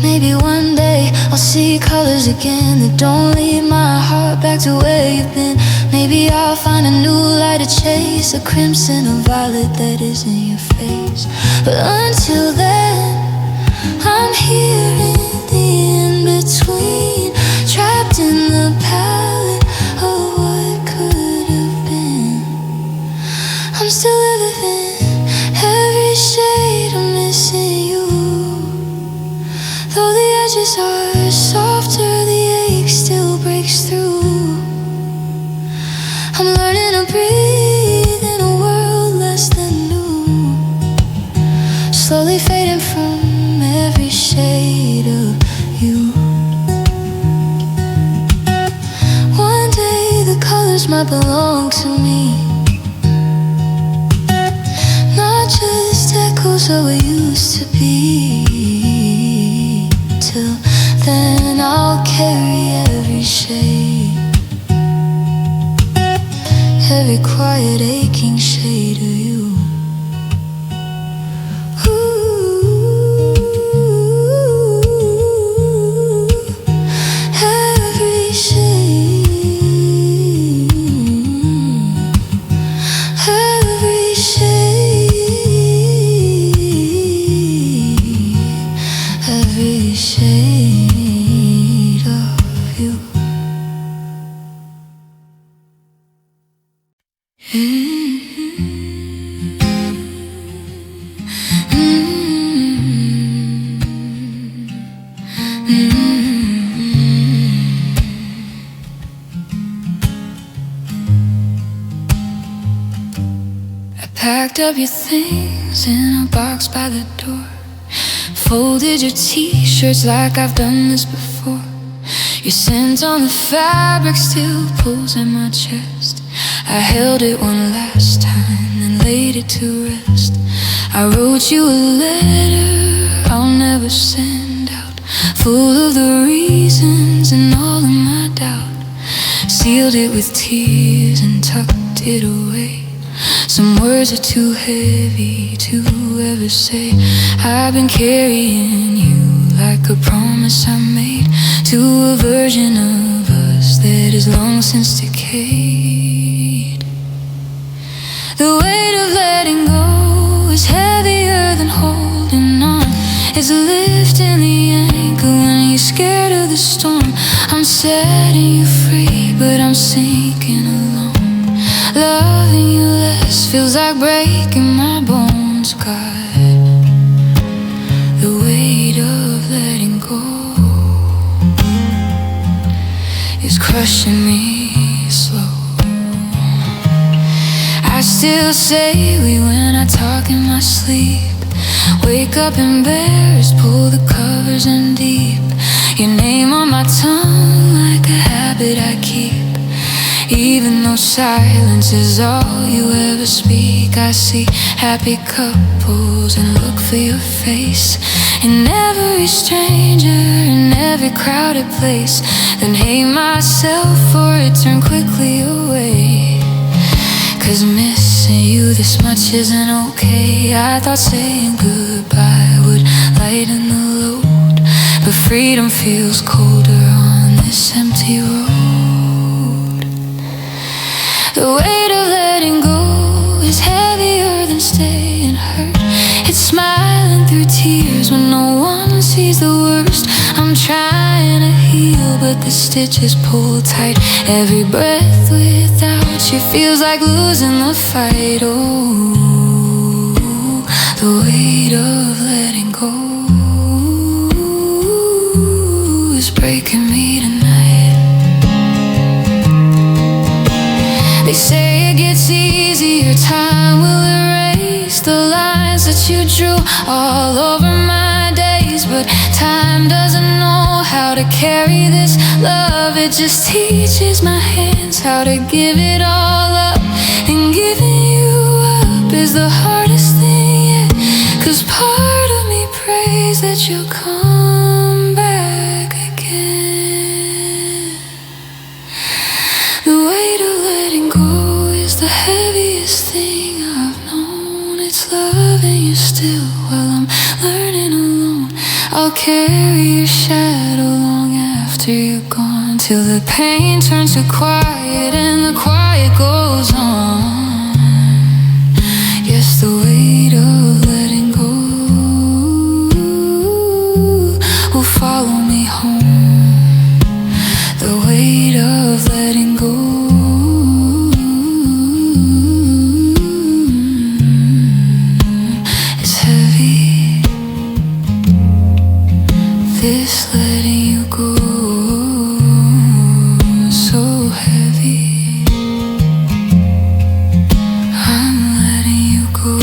Maybe one day I'll see colors again that don't lead my heart back to where you've been. Maybe I'll find a new light to chase, a crimson, a violet that isn't your face. But until then, I'm here in the in-between, trapped in the palette of what could have been. I'm still living every shade of missing you. Though the edges are softer, the ache still breaks through. I'm learning to breathe in a world less than new, slowly fading from every shade of you. One day the colors might belong to me, not just echoes of what used to be. Till then I'll carry every shade, every quiet aching shade of you. Every shade, every shade, every shade of you. Mm-hmm. Packed up your things in a box by the door. Folded your t-shirts like I've done this before. Your scent on the fabric still pulls in my chest. I held it one last time, then laid it to rest. I wrote you a letter I'll never send out, full of the reasons and all of my doubt. Sealed it with tears and tucked it away. Some words are too heavy to ever say. I've been carrying you like a promise I made to a version of us that is long since decayed. The weight of letting go is heavier than holding on. It's lifting the anchor when you're scared of the storm. I'm setting you free, but I'm sinking alone. Loving you less feels like breaking my bones. God, the weight of letting go is crushing me slow. I still say we when I talk in my sleep. Wake up embarrassed, pull the covers in deep. Your name on my tongue like a habit I keep. Even though silence is all you ever speak, I see happy couples and look for your face in every stranger, in every crowded place. Then hate myself for it, turn quickly away. 'Cause missing you this much isn't okay. I thought saying goodbye would lighten the load, but freedom feels colder on this empty road. The weight of letting go is heavier than staying hurt. It's smiling through tears when no one sees the worst. I'm trying to heal, but the stitches pull tight. Every breath without you feels like losing the fight. Oh, the weight of letting go is breaking me tonight. They say it gets easier, time will erase the lines that you drew all over my days. But time doesn't know how to carry this love. It just teaches my hands how to give it all up. And giving you up is the hardest thing yet. 'Cause part of me prays that you'll come back again. The weight of letting go is the heaviest thing I've known. It's loving you still while I'm learning alone. I'll carry your shadow long after you're gone, till the pain turns to quiet and the quiet goes on. Yes, the weight of letting go will follow me home. The weight of letting go is heavy. This letting you go is so heavy. I'm letting you go.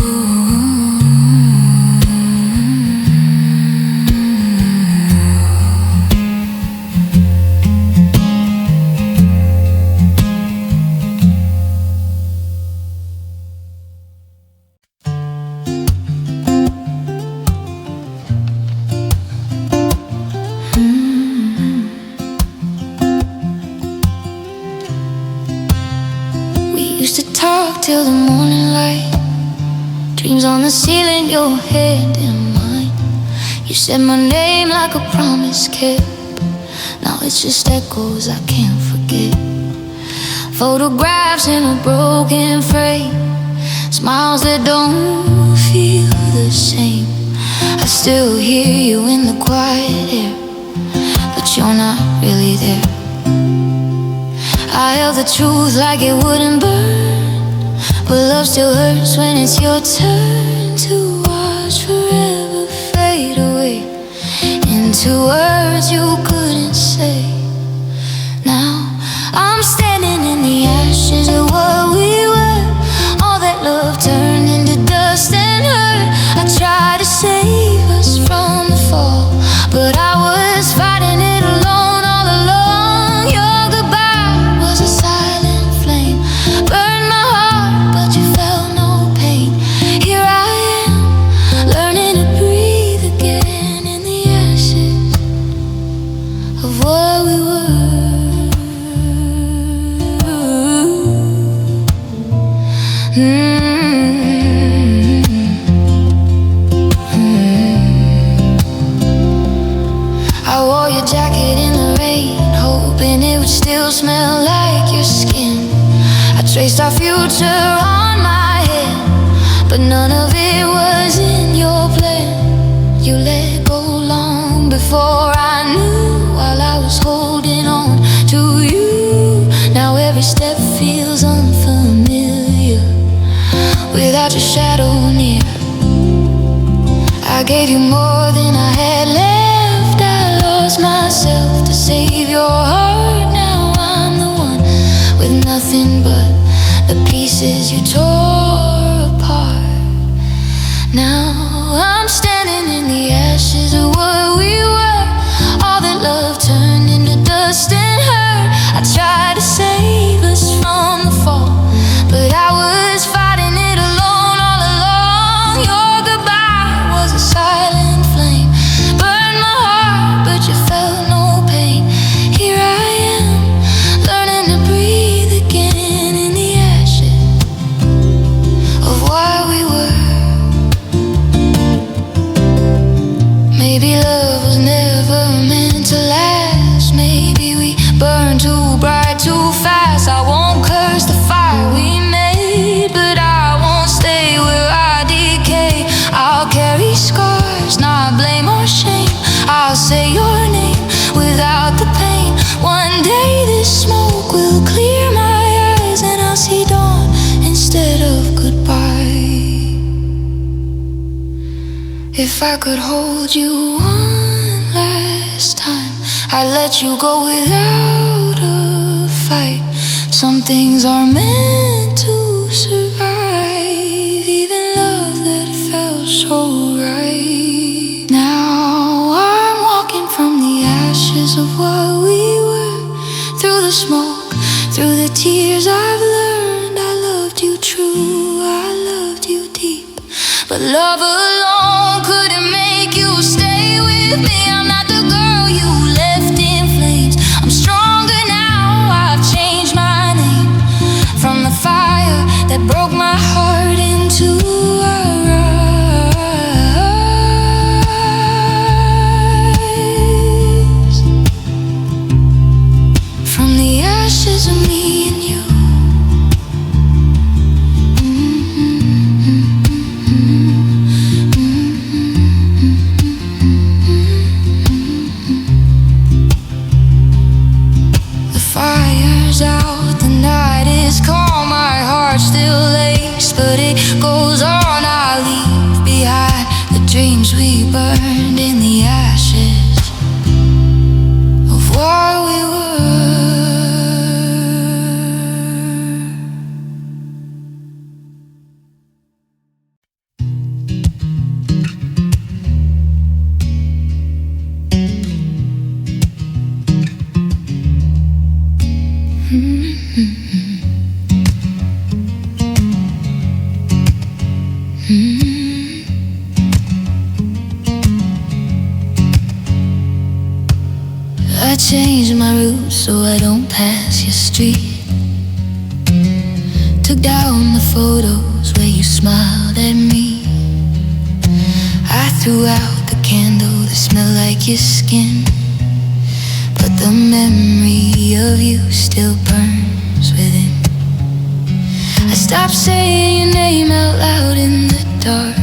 Used to talk till the morning light. Dreams on the ceiling, your head in mine. You said my name like a promise kept. Now it's just echoes I can't forget. Photographs in a broken frame. Smiles that don't feel the same. I still hear you in the quiet air, but you're not really there. I held the truth like it wouldn't burn, but love still hurts when it's your turn to watch forever fade away into words you couldn't say. Now I'm standing in the ashes of what we were. All that love turned I wore your jacket in the rain, hoping it would still smell like your skin. I traced our future on my head, but none of it was in your plan. You let go long before I knew, while I was holding on to you. Now every step feels unfamiliar without your shadow near. I gave you more than I had left. I lost myself to save your heart. Now I'm the one with nothing but the pieces you tore apart. Now I'm standing in the ashes of what we were. All that love turned into dust and hurt. I tried to save us from the fall, but I was fighting it alone all along. Your goodbye was a silent flame, burned my heart, but you felt no pain. Here I am, learning to breathe again in the ashes of what we were. Maybe love was never meant to last. Maybe we burned too bright, too fast. I won't curse the fire we made, but I won't stay where I decay. I'll carry scars, not blame or shame. I'll say your name without the pain. One day this smoke will clear my eyes, and I'll see dawn instead of goodbye. If I could hold you one last time, I'd let you go without a fight. Some things are meant to survive, even love that felt so right. Now I'm walking from the ashes of what we were. Through the smoke, through the tears I've learned I loved you true, I loved you deep. But love alone couldn't make you stay with me. I'm not the girl you left in flames. I'm stronger now, I've changed my name. From the fire that broke my heart into rise. From the ashes of me and you. Fire's out, the night is calm, my heart still aches, but it goes on. I leave behind the dreams we burned in the ashes of what we were. I changed my route so I don't pass your street. Took down the photos where you smiled at me. I threw out the candle that smelled like your skin, but the memory of you still burns within. I stopped saying your name out loud in the dark.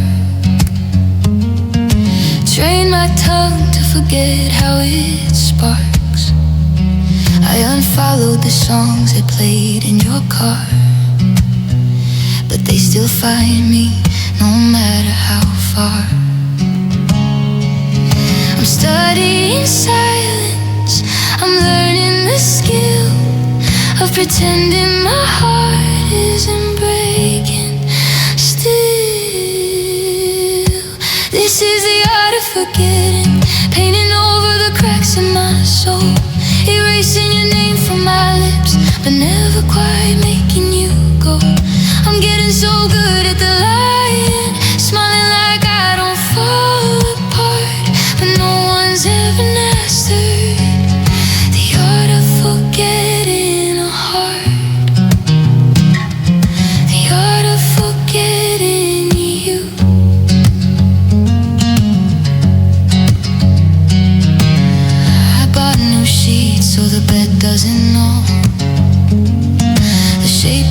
Trained my tongue to forget how it sparks. I unfollowed the songs that played in your car, but they still find me no matter how far. I'm studying silence, I'm learning the skill of pretending my heart isn't breaking still. This is the art of forgetting, painting over the cracks in my soul, erasing your name from my lips, but never quite making you go. I'm getting so good at the lying, smiling like I don't fall apart, but no one's ever mastered the art of forgetting a heart, the art of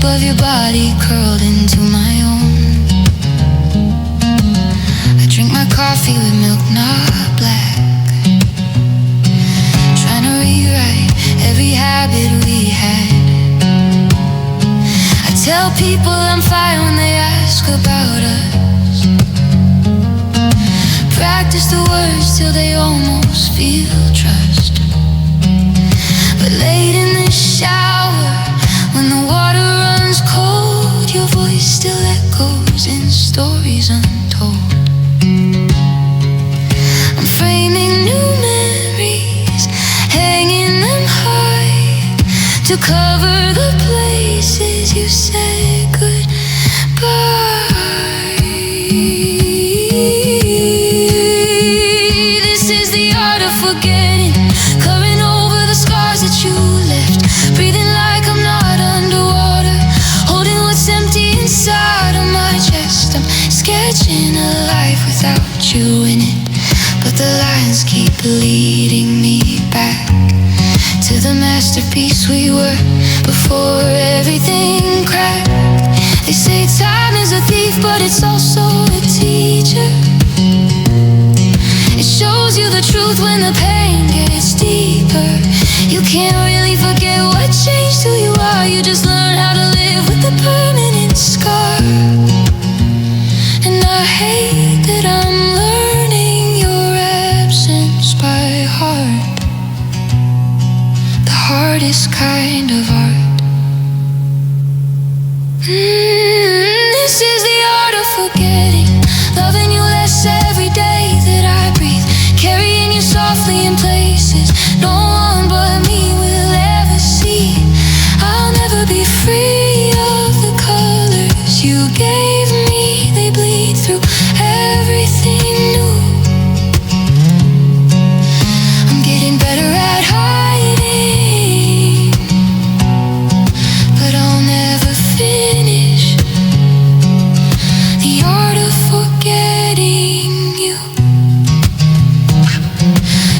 shape of your body curled into my own. I drink my coffee with milk, not black, trying to rewrite every habit we had. I tell people I'm fine when they ask about us. Practice the words till they almost feel trust. But late in the shower, when the water runs cold, your voice still echoes in stories untold. I'm framing new memories, hanging them high, to cover the places you said goodbye. This is the art of forgetting, covering over the scars that you left, breathing like I'm not underwater, holding what's empty inside of my chest. I'm sketching a life without you in it, but the lines keep leading me back to the masterpiece we were before everything cracked. They say time is a thief, but it's also a teacher. It shows you the truth when the pain gets deeper. You can't really forget what changed who you are. You just learn how to live with the permanent scar. And I hate that I'm learning your absence by heart, the hardest kind of art. This is the art of forgetting, loving you less every day that I breathe, carrying you softly in places no one but me will ever see. I'll never be free of the colors you gave me. They bleed through everything new. I'm getting better at hiding, but I'll never finish the art of forgetting you.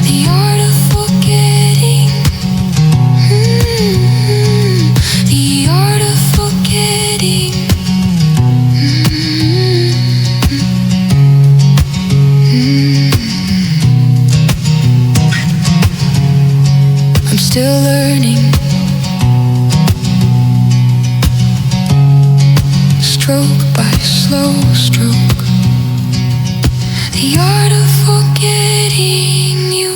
The art of forgetting. The art of forgetting. I'm still learning, stroke by slow stroke, the art of forgetting you.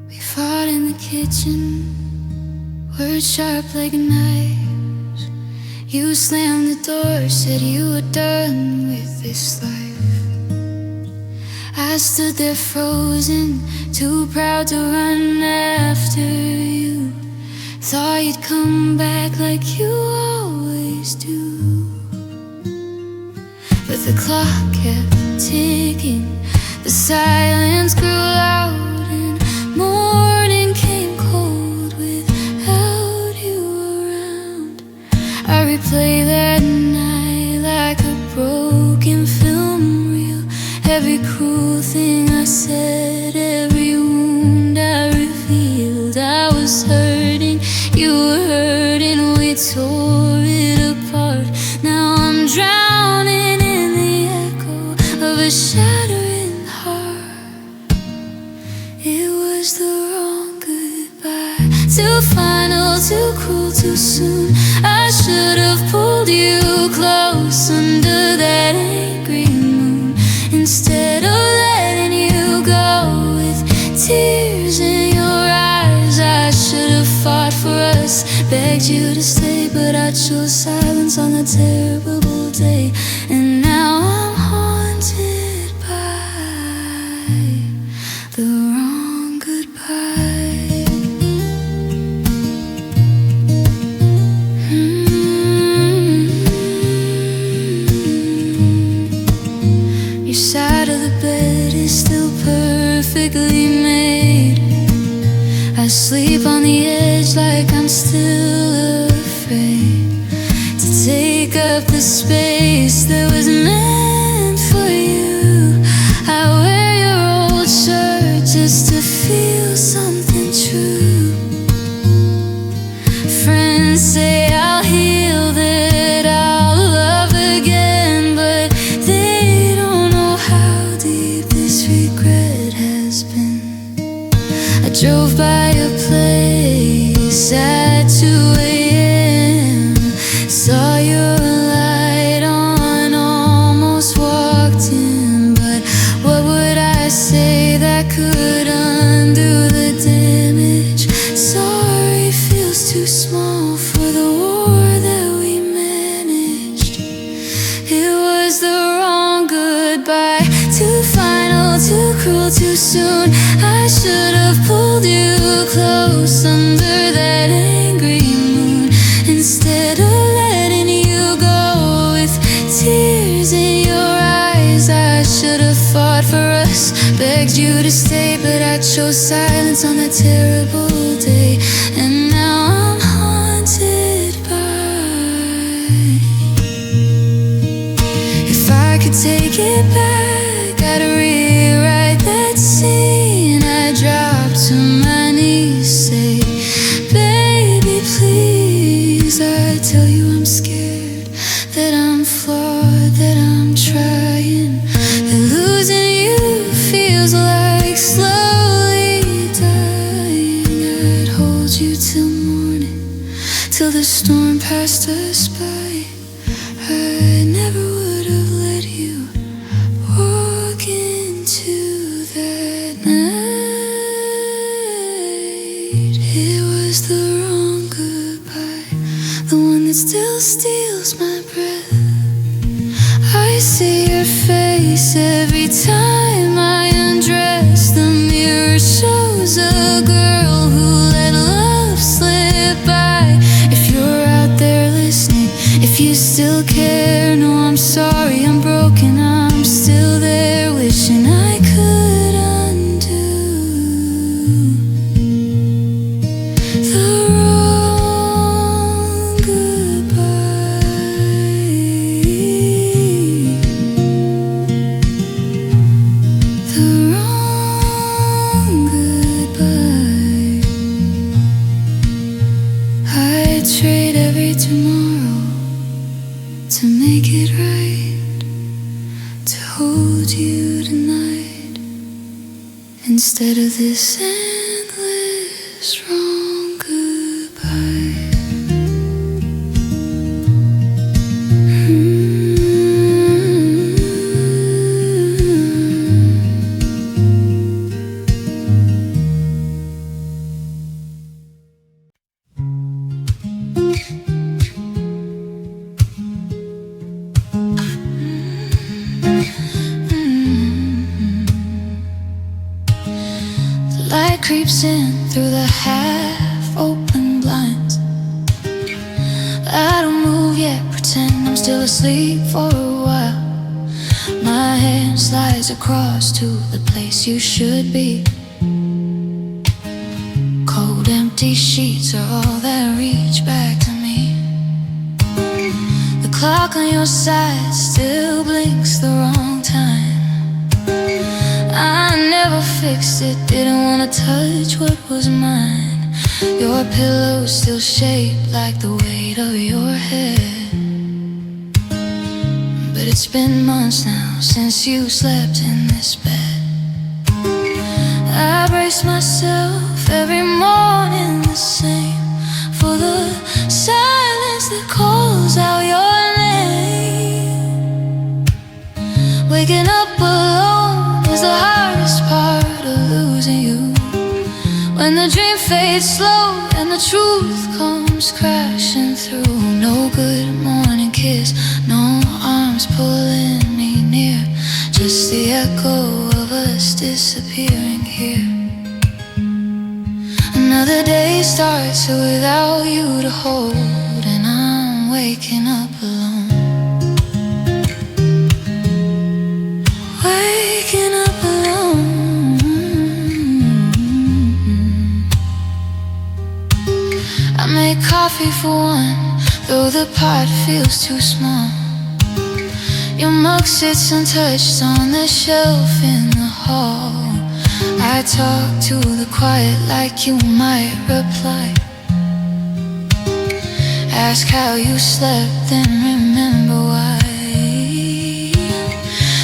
We fought in the kitchen, words sharp like knives. You slammed the door, said you were done with this life. I stood there frozen, too proud to run after you. Thought you'd come back like you always do, but the clock kept ticking, the silence grew loud, and morning came cold without you around. I replay that night like a broken film reel, every cruel thing I said, every wound I revealed. I was hurting, you were hurting, we tore it apart. Now I'm drowning in the echo of a shattering heart. It was the wrong goodbye, too final, too cruel, too soon. I should have pulled you close under that angry moon, instead of letting you go with tears in your eyes. I should have fought for us, begged you to stay, but I chose silence on a terrible day. And now I'm haunted by the wrong goodbye. Your side of the bed is still perfectly made. I sleep on the edge like I'm still afraid to take up the space that was meant for you. I wear your old shirt just to feel something true. Friends say I'll heal, that I'll love again, but they don't know how deep this regret has been. I drove by a place at 2 a.m., saw your light on, almost walked in, but what would I say that could undo the damage? Sorry feels too small for the war that we managed. It was the wrong goodbye, too final, too cruel, too soon. I should have pulled you close under that angry moon, instead of letting you go with tears in your eyes. I should have fought for us, begged you to stay, but I chose silence on that terrible day. And now I'm haunted by, if I could take it back, I'd rewrite that scene. I drop to my knees, say, baby, please. I tell you I'm scared, that I'm flawed, that I'm trying, that losing you feels like slowly dying. I'd hold you till morning, till the storm passed us by. I never would have let you walk into that night. It was the wrong goodbye, the one that still steals my breath. I see your face every time I undress. The mirror shows a girl who let love slip by. If you're out there listening, if you still care, no, I'm sorry, I'm broken, I'm still there, wishing I could undo the wrong goodbye. The wrong goodbye. I'd trade every tomorrow to make it right, to hold you tonight, instead of this endless wrong goodbye. Light creeps in through the half-open blinds. I don't move yet, pretend I'm still asleep for a while. My hand slides across to the place you should be. Cold, empty sheets are all that reach back to me. The clock on your side still blinks the wrong time. I never fixed it, didn't wanna touch what was mine. Your pillow's still shaped like the weight of your head. But it's been months now since you slept in this bed. I brace myself every morning the same, for the silence that calls out your name. Waking up alone is the hardest part of losing you. When the dream fades slow and the truth comes crashing through. No good morning kiss, no arms pulling me near, just the echo of us disappearing here. Another day starts without you to hold, and I'm waking up alone. Waking coffee for one, though the pot feels too small. Your mug sits untouched on the shelf in the hall. I talk to the quiet like you might reply. Ask how you slept, then remember why.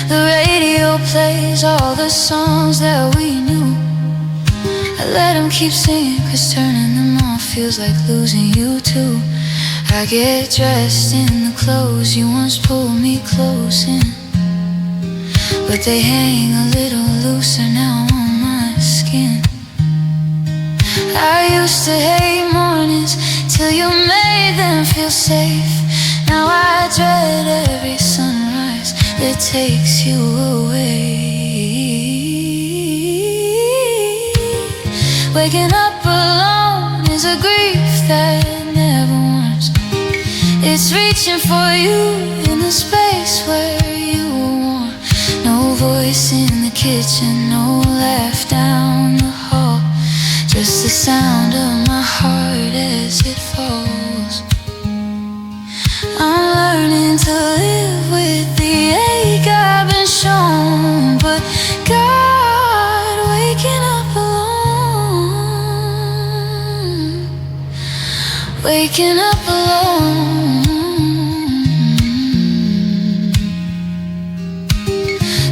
The radio plays all the songs that we knew. I let them keep singing, 'cause turning them off feels like losing you too. I get dressed in the clothes you once pulled me close in, but they hang a little looser now on my skin. I used to hate mornings till you made them feel safe. Now I dread every sunrise that takes you away. Waking up alone is a grief that never warms. It's reaching for you in the space where you were warm. No voice in the kitchen, no laugh down the hall, just the sound of my heart as it falls. I'm learning to live with the ache I've been shown, but God, waking up alone, waking up alone.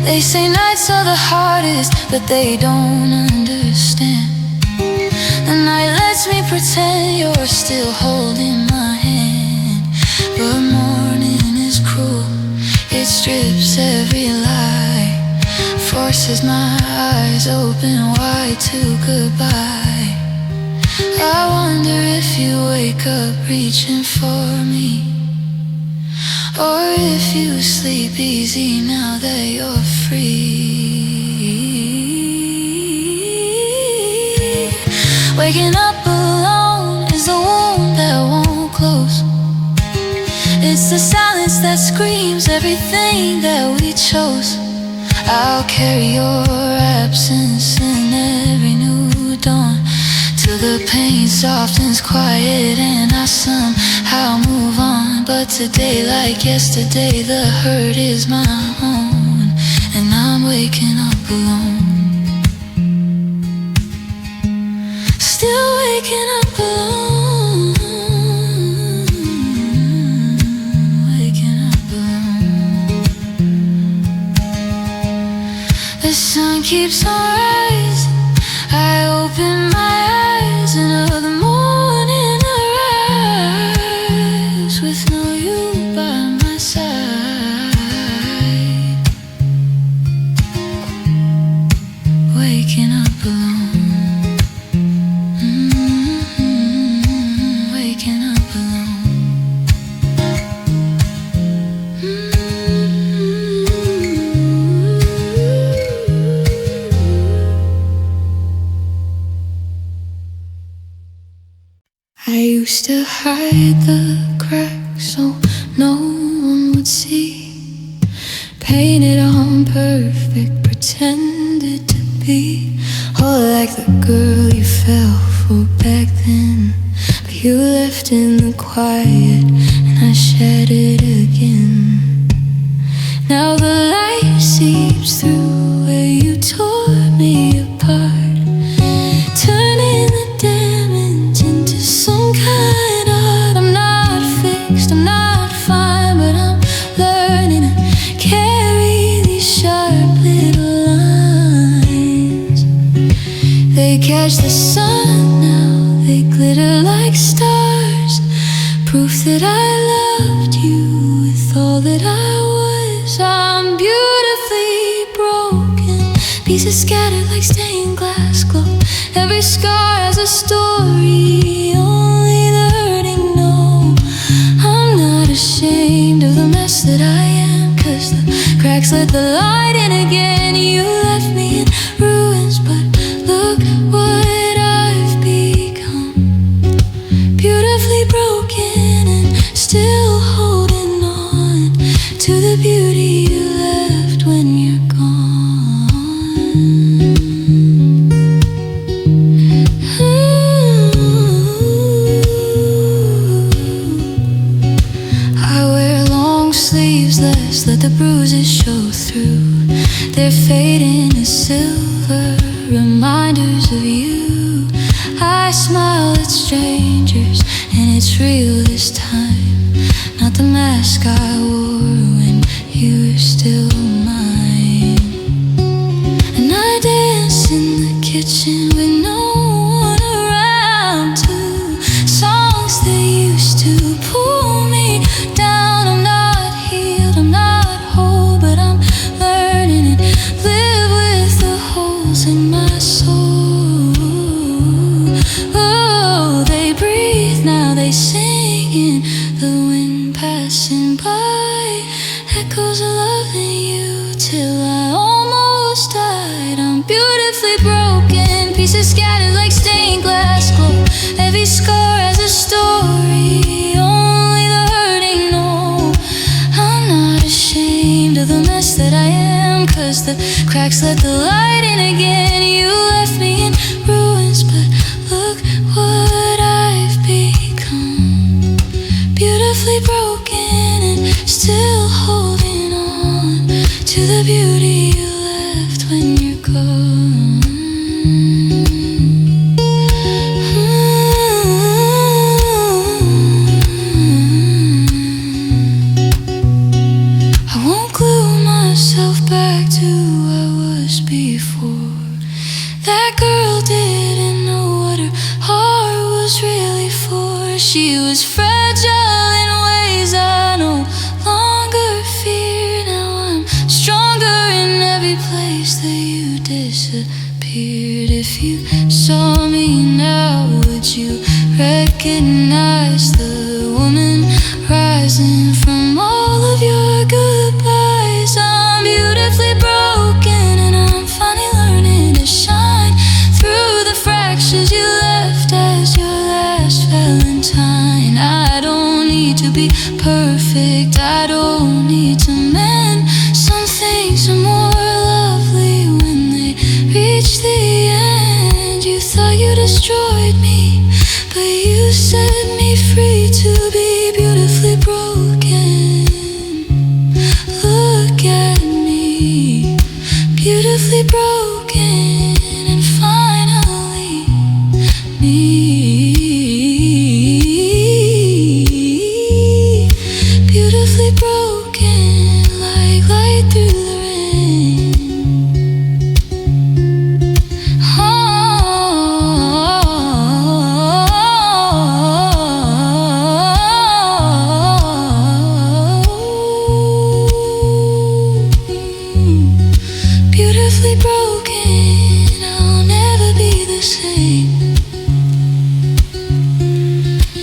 They say nights are the hardest, but they don't understand. The night lets me pretend you're still holding my hand, but morning is cruel, it strips every lie, forces my eyes open wide to goodbye. I wonder if you wake up reaching for me, or if you sleep easy now that you're free. Waking up alone is the wound that won't close. It's the silence that screams everything that we chose. I'll carry your absence in every new dawn, till the pain softens quiet and I somehow move on. But today, like yesterday, the hurt is my own, and I'm waking up alone. Still waking up alone, waking up alone. The sun keeps on rising, I open my eyes, another morning arrives with no you by my side. Waking up alone, waking up alone. I used to hide the cracks so no one would see. Painted on perfect, pretended to be all like the girl you fell for back then. But you left in the quiet and I shattered again. Now the light seeps through where you tore me apart, turning the damage into some kind of art. I'm not fixed, I'm not fine, but I'm learning to carry these sharp little lines. They catch the sun now, they glitter like stars, proof that I loved you with all that I was. I'm beautifully broken, pieces scattered like stained glass glow. Every scar has a story, only the hurting know. I'm not ashamed of the mess that I am, 'cause the cracks let the light in again. You left me in ruins, but look what I've become. Beautifully broken and still holding on to the beauty you left when you're gone. Ooh. real this time, not the mask I wore when you were still mine. And I dance in the kitchen with no one around to songs that used to pull me down. I'm not healed, I'm not whole, but I'm learning and live with the holes in my soul. Oh, they breathe now, they sing in the wind passing by, echoes of loving you till I almost died. I'm beautifully broken, pieces scattered like stained glass glow. Every scar has a story, only the hurting know. I'm not ashamed of the mess that I am, 'cause the cracks let the light in again. You left me in ruins, but look what I've become. Beautifully broken and still holding on to the beauty you left when you're gone. I won't glue myself back to who I was before. That girl didn't know what her heart was really for. She was fragile in ways I no longer fear. Now I'm stronger in every place that you disappeared. If you saw me now, would you recognize the woman rising from all of your goodbyes? I'm beautifully broken and I'm finally learning to shine through the fractures you left as your last Valentine. I don't need to be perfect, I don't need to mend. Some things are more lovely when they reach the end. You thought you destroyed me, but you set me free to be beautifully broken. Look at me, beautifully broken and finally me. Beautifully broken like light through the rain. Beautifully broken, I'll never be the same.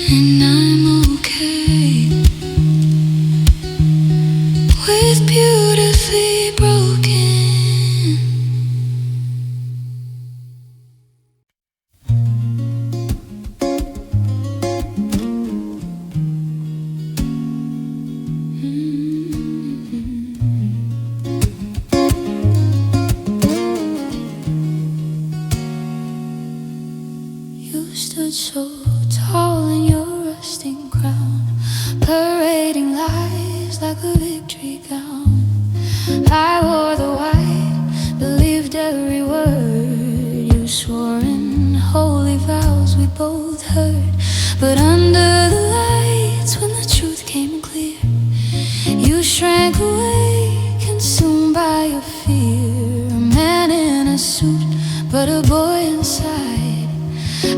And I'm okay with beautifully broken. You stood so tall in your rusting crown, parading lies like a victory gown. I wore the white, believed every word you swore in holy vows we both heard. But under the lights, when the truth came clear, you shrank away, consumed by your fear. A man in a suit, but a boy inside,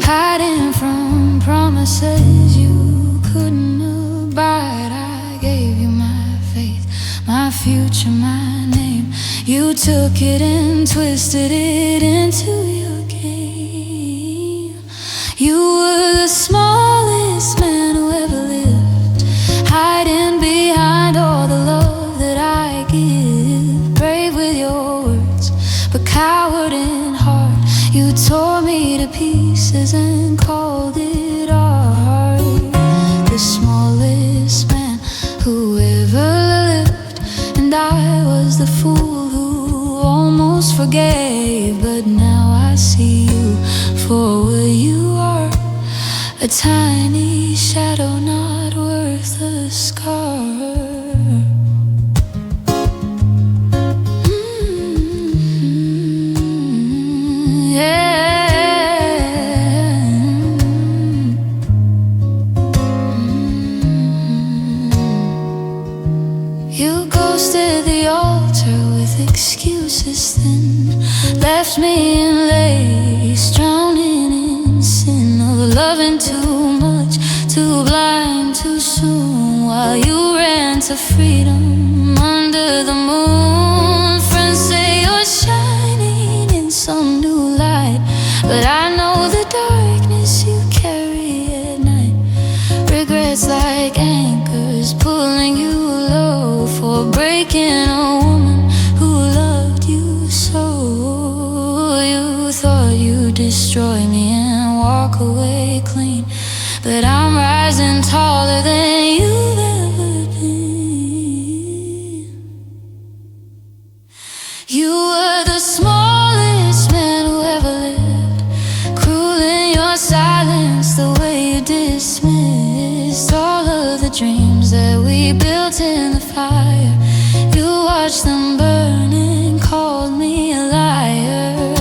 hiding from promises you couldn't abide. I gave you my faith, my future, my name. You took it and twisted it into your game. You were the smallest man who ever lived, hiding behind all the love that I give. Brave with your words, but coward in heart. You tore me to pieces and called it art. The smallest man who ever lived, and I was the fool who almost forgave. But now I see you for what you are, a tiny shadow not worth a scar. Yeah. left me in lace, drowning in sin of loving too much, too blind too soon, while you ran to freedom under the moon. Friends say you're shining in some new light, but I know the darkness you carry at night. Regrets like anchors pulling you low for breaking a woman who loved you so. You thought you'd destroy me and walk away clean, but I'm rising taller than you've ever been. You were the smallest man who ever lived, cruel in your silence, the way you dismissed all of the dreams that we built in the fire. You watched them burn and called me a liar.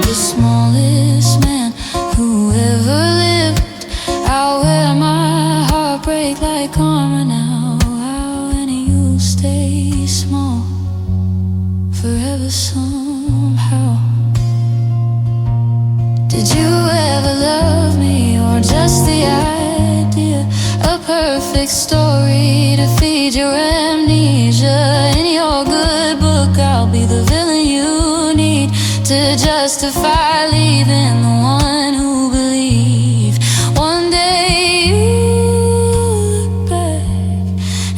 The smallest man who ever lived, I'll wear my heartbreak like armor now. How any you'll stay small forever somehow. Did you ever love me, or just the idea? A perfect story to feed your amnesia. In your good book, I'll be the villain you need to justify leaving the one who believed. One day you look back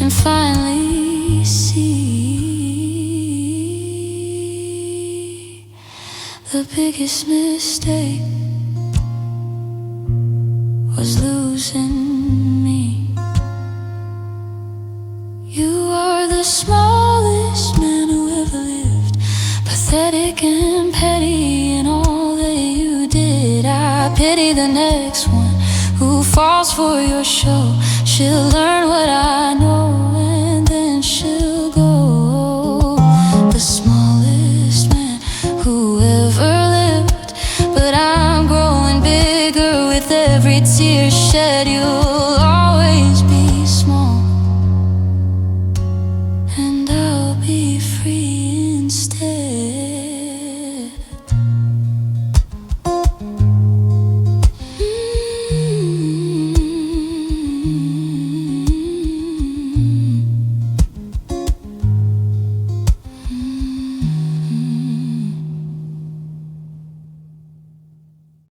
and finally see the biggest mistake was losing me. You are the smallest man who ever lived, pathetic and petty in all that you did. I pity the next one who falls for your show. She'll learn what I know and then she'll